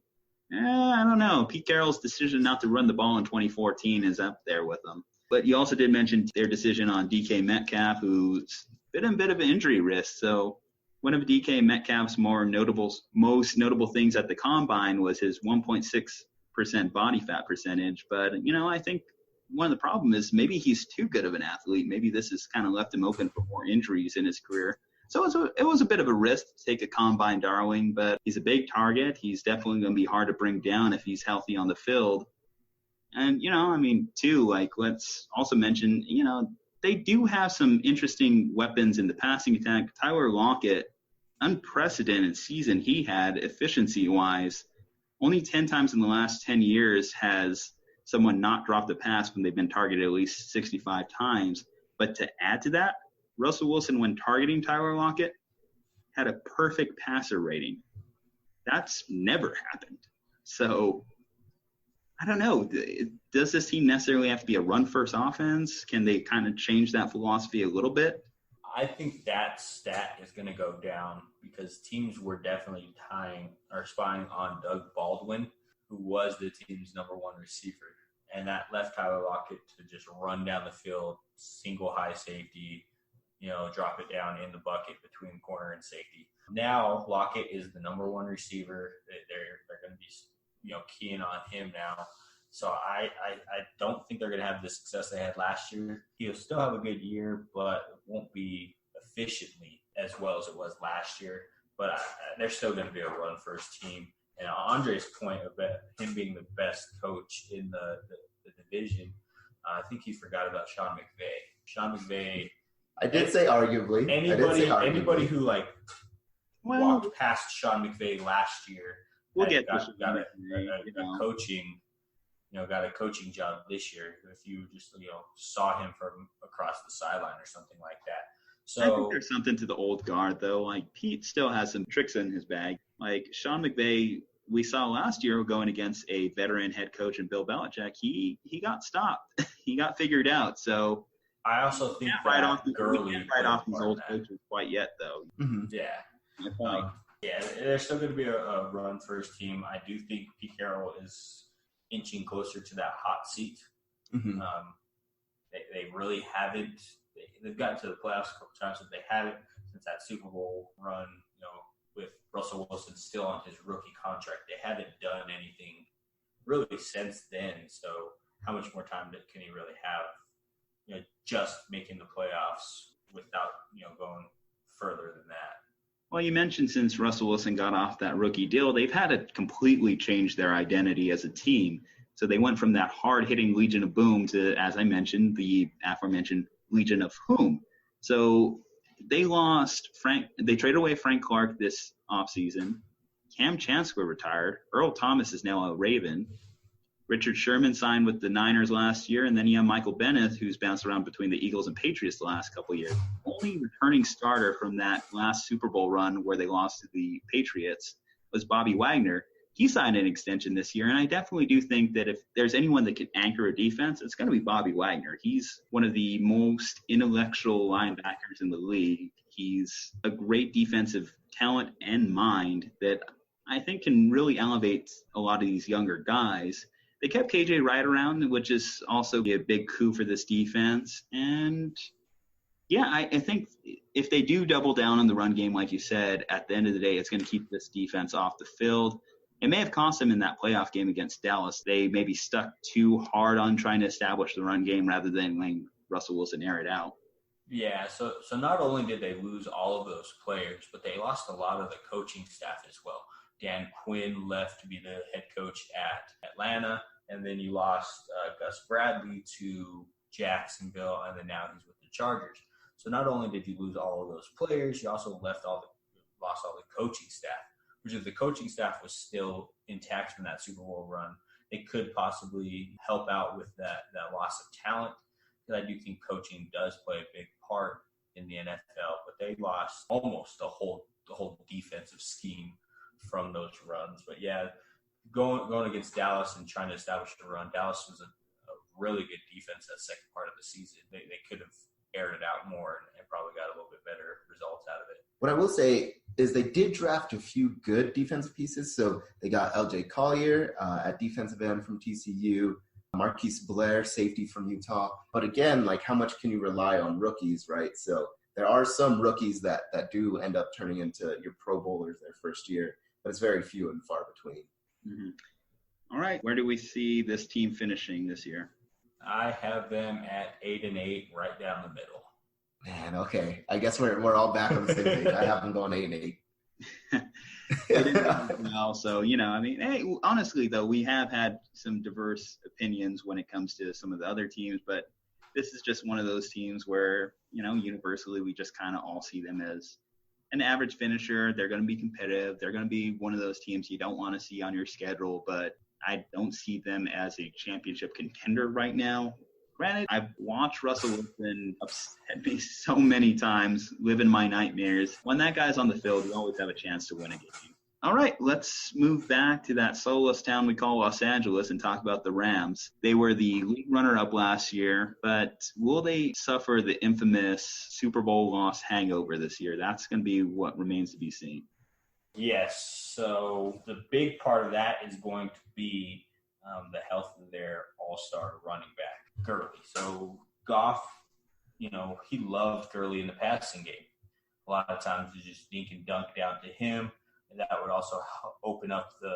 I don't know. Pete Carroll's decision not to run the ball in 2014 is up there with them. But you also did mention their decision on DK Metcalf, who's been a bit of an injury risk. So one of DK Metcalf's most notable things at the Combine was his 1.6% body fat percentage. But, I think one of the problems is maybe he's too good of an athlete. Maybe this has kind of left him open for more injuries in his career. So it was a bit of a risk to take a Combine darling, but he's a big target. He's definitely going to be hard to bring down if he's healthy on the field. And, let's also mention, they do have some interesting weapons in the passing attack. Tyler Lockett, unprecedented season he had efficiency-wise. Only 10 times in the last 10 years has someone not dropped the pass when they've been targeted at least 65 times. But to add to that, Russell Wilson, when targeting Tyler Lockett, had a perfect passer rating. That's never happened. So, I don't know. Does this team necessarily have to be a run-first offense? Can they kind of change that philosophy a little bit? I think that stat is going to go down because teams were definitely spying on Doug Baldwin, who was the team's number one receiver. And that left Tyler Lockett to just run down the field, single high safety, drop it down in the bucket between corner and safety. Now Lockett is the number one receiver. They're going to be, keying on him now. So I don't think they're going to have the success they had last year. He'll still have a good year, but it won't be efficiently as well as it was last year. But they're still going to be a run-first team. And Aundre's point about him being the best coach in the division, I think he forgot about Sean McVay. Sean McVay. I did say arguably. Anybody who walked past Sean McVay last year got a coaching job this year. If you just saw him from across the sideline or something like that. So I think there's something to the old guard though. Pete still has some tricks in his bag. Sean McVay, we saw last year going against a veteran head coach in Bill Belichick. He got stopped. He got figured out. So. I also think write off these old coaches quite yet, though. Mm-hmm. Yeah. They're still going to be a run-first team. I do think Pete Carroll is inching closer to that hot seat. Mm-hmm. They really haven't. They've gotten to the playoffs a couple times, but they haven't since that Super Bowl run. With Russell Wilson still on his rookie contract, they haven't done anything really since then. So, how much more time can he really have? Just making the playoffs without, going further than that. Well, you mentioned since Russell Wilson got off that rookie deal, they've had to completely change their identity as a team. So they went from that hard-hitting Legion of Boom to, as I mentioned, the aforementioned Legion of Whom. So they traded away Frank Clark this offseason. Cam Chancellor retired. Earl Thomas is now a Raven. Richard Sherman signed with the Niners last year, and then you have Michael Bennett, who's bounced around between the Eagles and Patriots the last couple of years. Only returning starter from that last Super Bowl run where they lost to the Patriots was Bobby Wagner. He signed an extension this year, and I definitely do think that if there's anyone that can anchor a defense, it's going to be Bobby Wagner. He's one of the most intellectual linebackers in the league. He's a great defensive talent and mind that I think can really elevate a lot of these younger guys. They kept KJ Wright around, which is also a big coup for this defense. And Yeah, I think if they do double down on the run game, like you said, at the end of the day, it's going to keep this defense off the field. It may have cost them in that playoff game against Dallas. They maybe stuck too hard on trying to establish the run game rather than letting Russell Wilson air it out. Yeah, so not only did they lose all of those players, but they lost a lot of the coaching staff as well. Dan Quinn left to be the head coach at Atlanta, and then you lost Gus Bradley to Jacksonville, and then now he's with the Chargers. So not only did you lose all of those players, you also lost all the coaching staff, which if the coaching staff was still intact from that Super Bowl run, it could possibly help out with that loss of talent. Because I do think coaching does play a big part in the NFL, but they lost almost the whole defensive scheme from those runs. But yeah, going against Dallas and trying to establish the run, Dallas was a really good defense that second part of the season. They could have aired it out more and probably got a little bit better results out of it. What I will say is they did draft a few good defensive pieces. So they got L.J. Collier at defensive end from TCU, Marquise Blair, safety from Utah. But again, like how much can you rely on rookies, right? So there are some rookies that do end up turning into your Pro Bowlers their first year, but it's very few and far between. Mm-hmm. All right. Where do we see this team finishing this year? I have them at 8-8, right down the middle. Man, okay. I guess we're all back on the same page. I have them going 8-8. Well, so, hey, honestly, though, we have had some diverse opinions when it comes to some of the other teams, but this is just one of those teams where, universally we just kind of all see them as an average finisher. They're going to be competitive. They're going to be one of those teams you don't want to see on your schedule, but I don't see them as a championship contender right now. Granted, I've watched Russell Wilson upset me so many times, live in my nightmares. When that guy's on the field, you always have a chance to win a game. All right, let's move back to that soulless town we call Los Angeles and talk about the Rams. They were the league runner-up last year, but will they suffer the infamous Super Bowl loss hangover this year? That's going to be what remains to be seen. Yes, so the big part of that is going to be the health of their all-star running back, Gurley. So Goff, he loved Gurley in the passing game. A lot of times you just dink and dunk down to him, and that would also open up the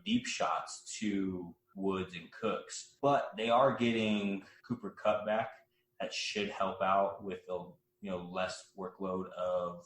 deep shots to Woods and Cooks. But they are getting Cooper Kupp back. That should help out with the less workload of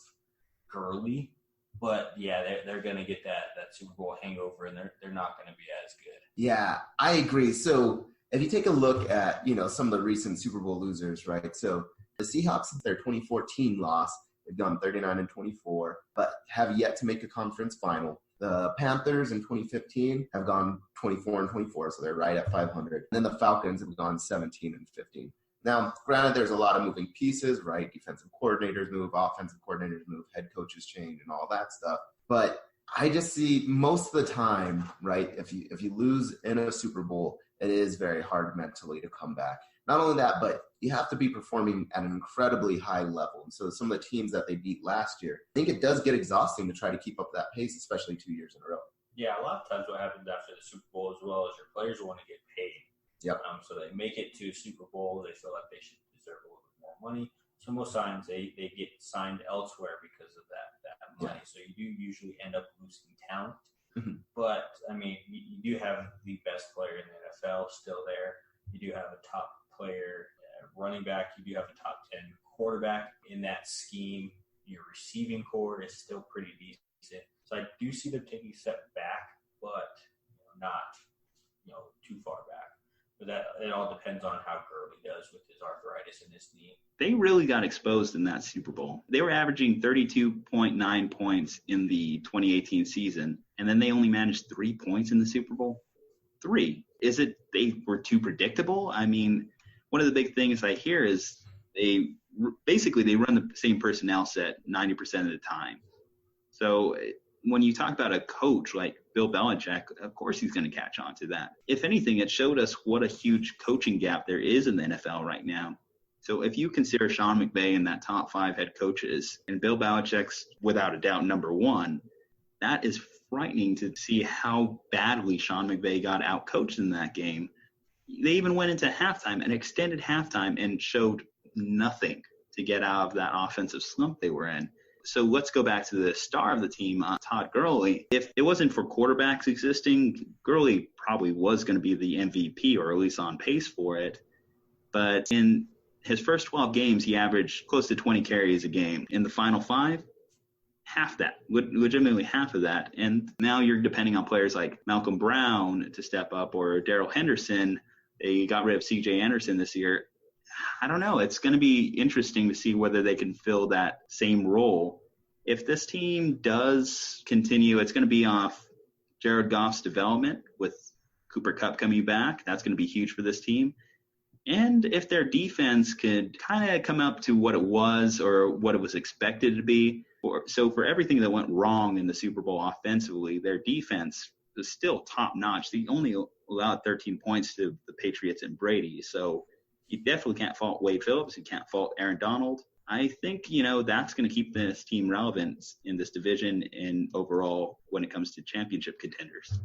Gurley. But, yeah, they're going to get that Super Bowl hangover, and they're not going to be as good. Yeah, I agree. So if you take a look at, some of the recent Super Bowl losers, right? So the Seahawks, their 2014 loss, they've gone 39-24, but have yet to make a conference final. The Panthers in 2015 have gone 24-24, so they're right at 500. And then the Falcons have gone 17-15. Now, granted, there's a lot of moving pieces, right? Defensive coordinators move, offensive coordinators move, head coaches change, and all that stuff. But I just see most of the time, right, if you lose in a Super Bowl, it is very hard mentally to come back. Not only that, but you have to be performing at an incredibly high level. And so some of the teams that they beat last year, I think it does get exhausting to try to keep up that pace, especially 2 years in a row. Yeah, a lot of times what happens after the Super Bowl as well is your players want to get paid. Yep. So they make it to Super Bowl. They feel like they should deserve a little bit more money. So most times they get signed elsewhere because of that money. Yeah. So you do usually end up losing talent. Mm-hmm. But, you do have the best player in the NFL still there. You do have a top player running back. You do have a top 10 quarterback in that scheme. Your receiving core is still pretty decent. So I do see them taking a step back, but not too far back. But it all depends on how Gurley does with his arthritis in his knee. They really got exposed in that Super Bowl. They were averaging 32.9 points in the 2018 season, and then they only managed 3 points in the Super Bowl. 3. Is it they were too predictable? One of the big things I hear is they run the same personnel set 90% of the time. So when you talk about a coach like Bill Belichick, of course he's going to catch on to that. If anything, it showed us what a huge coaching gap there is in the NFL right now. So if you consider Sean McVay in that top 5 head coaches and Bill Belichick's without a doubt number 1, that is frightening to see how badly Sean McVay got outcoached in that game. They even went into halftime, an extended halftime, and showed nothing to to get out of that offensive slump they were in. So let's go back to the star of the team, Todd Gurley. If it wasn't for quarterbacks existing, Gurley probably was going to be the MVP, or at least on pace for it. But in his first 12 games, he averaged close to 20 carries a game. In the final 5, half that, legitimately half of that. And now you're depending on players like Malcolm Brown to step up, or Darrell Henderson. They got rid of C.J. Anderson this year. I don't know. It's going to be interesting to see whether they can fill that same role. If this team does continue, it's going to be off Jared Goff's development with Cooper Kupp coming back. That's going to be huge for this team. And if their defense could kind of come up to what it was or what it was expected to be. So for everything that went wrong in the Super Bowl offensively, their defense is still top notch. They only allowed 13 points to the Patriots and Brady. So you definitely can't fault Wade Phillips. You can't fault Aaron Donald. I think, that's going to keep this team relevant in this division and overall when it comes to championship contenders.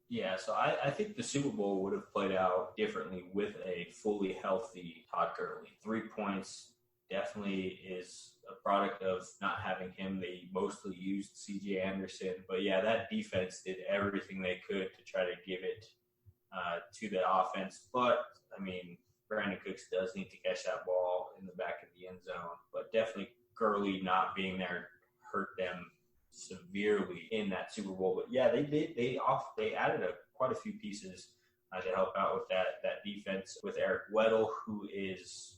Yeah, so I think the Super Bowl would have played out differently with a fully healthy Todd Gurley. 3 points definitely is a product of not having him. They mostly used C.J. Anderson. But, yeah, that defense did everything they could to try to give it to the offense. But, Brandon Cooks does need to catch that ball in the back of the end zone. But definitely Gurley not being there hurt them severely in that Super Bowl. But yeah, they added quite a few pieces to help out with that defense with Eric Weddle, who is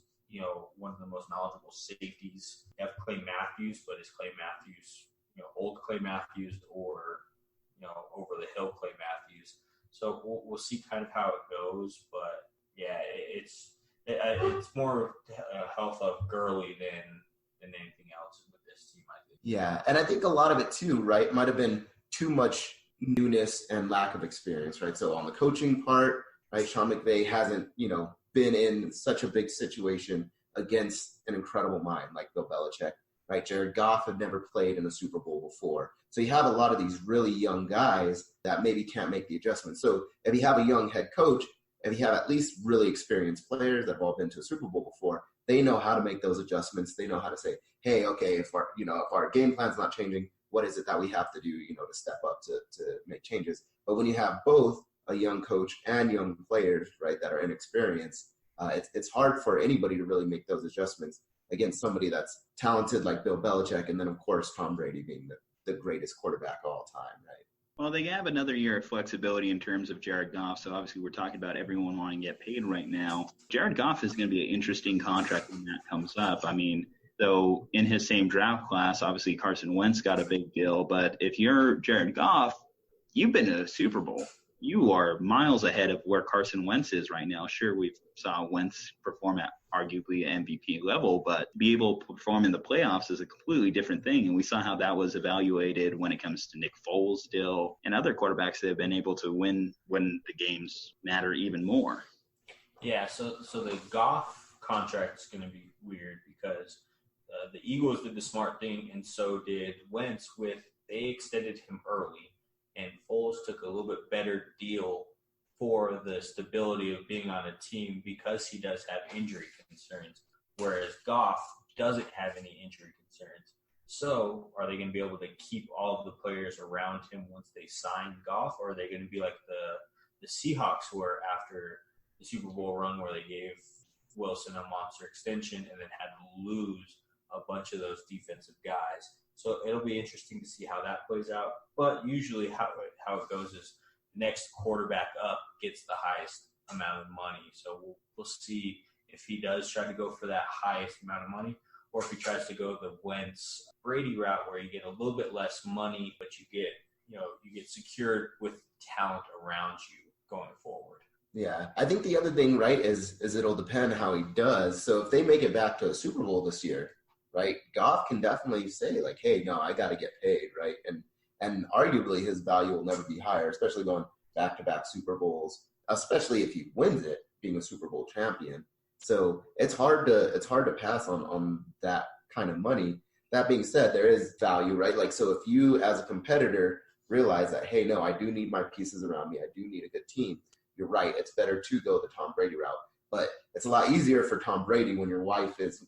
one of the most knowledgeable safeties. You have Clay Matthews, but is Clay Matthews old Clay Matthews or over the hill Clay Matthews? So we'll see kind of how it goes. But yeah, it's more health of Gurley than anything else with this team, I think. Yeah, and I think a lot of it too, right, might have been too much newness and lack of experience, right? So on the coaching part, right, Sean McVay hasn't, been in such a big situation against an incredible mind like Bill Belichick, right? Jared Goff had never played in a Super Bowl before. So you have a lot of these really young guys that maybe can't make the adjustment. So if you have a young head coach, if you have at least really experienced players that have all been to a Super Bowl before, they know how to make those adjustments. They know how to say, hey, okay, if our game plan's not changing, what is it that we have to do, to step up to make changes? But when you have both a young coach and young players, right, that are inexperienced, it's hard for anybody to really make those adjustments against somebody that's talented like Bill Belichick, and then, of course, Tom Brady being the greatest quarterback of all time, right? Well, they have another year of flexibility in terms of Jared Goff. So obviously we're talking about everyone wanting to get paid right now. Jared Goff is going to be an interesting contract when that comes up. Though in his same draft class, obviously Carson Wentz got a big deal. But if you're Jared Goff, you've been to the Super Bowl. You are miles ahead of where Carson Wentz is right now. Sure, we saw Wentz perform at arguably MVP level, but be able to perform in the playoffs is a completely different thing. And we saw how that was evaluated when it comes to Nick Foles still and other quarterbacks that have been able to win when the games matter even more. Yeah, so the Goff contract is going to be weird because the Eagles did the smart thing, and so did Wentz they extended him early, and Foles took a little bit better deal for the stability of being on a team because he does have injury concerns, whereas Goff doesn't have any injury concerns. So are they going to be able to keep all of the players around him once they sign Goff, or are they going to be like the Seahawks were after the Super Bowl run where they gave Wilson a monster extension and then had to lose a bunch of those defensive guys? So it'll be interesting to see how that plays out. But usually how it goes is next quarterback up gets the highest amount of money. So we'll see if he does try to go for that highest amount of money, or if he tries to go the Wentz Brady route where you get a little bit less money, but you get secured with talent around you going forward. Yeah, I think the other thing, right, is it'll depend how he does. So if they make it back to a Super Bowl this year, right, Goff can definitely say, like, hey, no, I got to get paid, right? And arguably his value will never be higher, especially going back-to-back Super Bowls, especially if he wins it, being a Super Bowl champion. So it's hard to pass on that kind of money. That being said, there is value, right? Like, so if you as a competitor realize that, hey, no, I do need my pieces around me, I do need a good team, you're right, it's better to go the Tom Brady route. But it's a lot easier for Tom Brady when your wife is,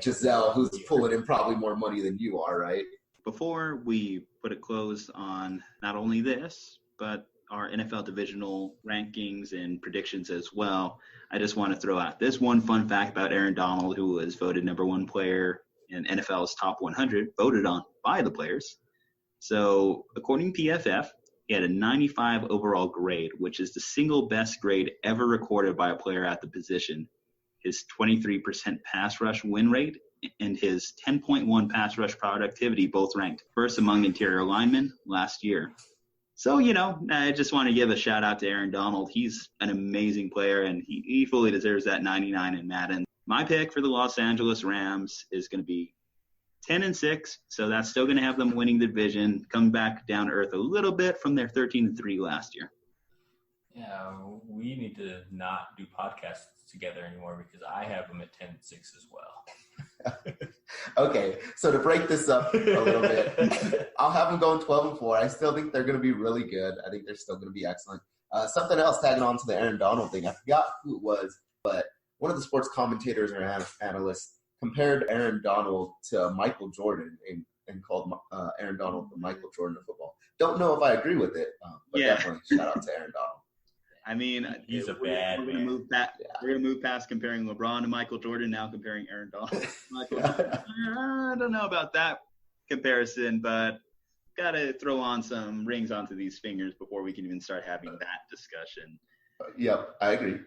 Giselle, who's pulling in probably more money than you are, right? Before we put a close on not only this, but our NFL divisional rankings and predictions as well, I just want to throw out this one fun fact about Aaron Donald, who was voted number one player in NFL's top 100, voted on by the players. So according to PFF, he had a 95 overall grade, which is the single best grade ever recorded by a player at the position. His 23% pass rush win rate and his 10.1 pass rush productivity both ranked first among interior linemen last year. So, I just want to give a shout out to Aaron Donald. He's an amazing player, and he fully deserves that 99 in Madden. My pick for the Los Angeles Rams is going to be 10-6, so that's still going to have them winning the division, come back down to earth a little bit from their 13-3 last year. Yeah, we need to not do podcasts together anymore because I have them at 10-6 as well. Okay, so to break this up a little bit, I'll have them going 12-4. I still think they're going to be really good. I think they're still going to be excellent. Something else tagging on to the Aaron Donald thing. I forgot who it was, but one of the sports commentators or analysts compared Aaron Donald to Michael Jordan and called Aaron Donald the Michael Jordan of football. Don't know if I agree with it, but definitely shout out to Aaron Donald. I mean, he's a bad man. We're going to move past comparing LeBron to Michael Jordan, now comparing Aaron Donald to Michael Jordan. I don't know about that comparison, but got to throw on some rings onto these fingers before we can even start having that discussion. Yep, I agree.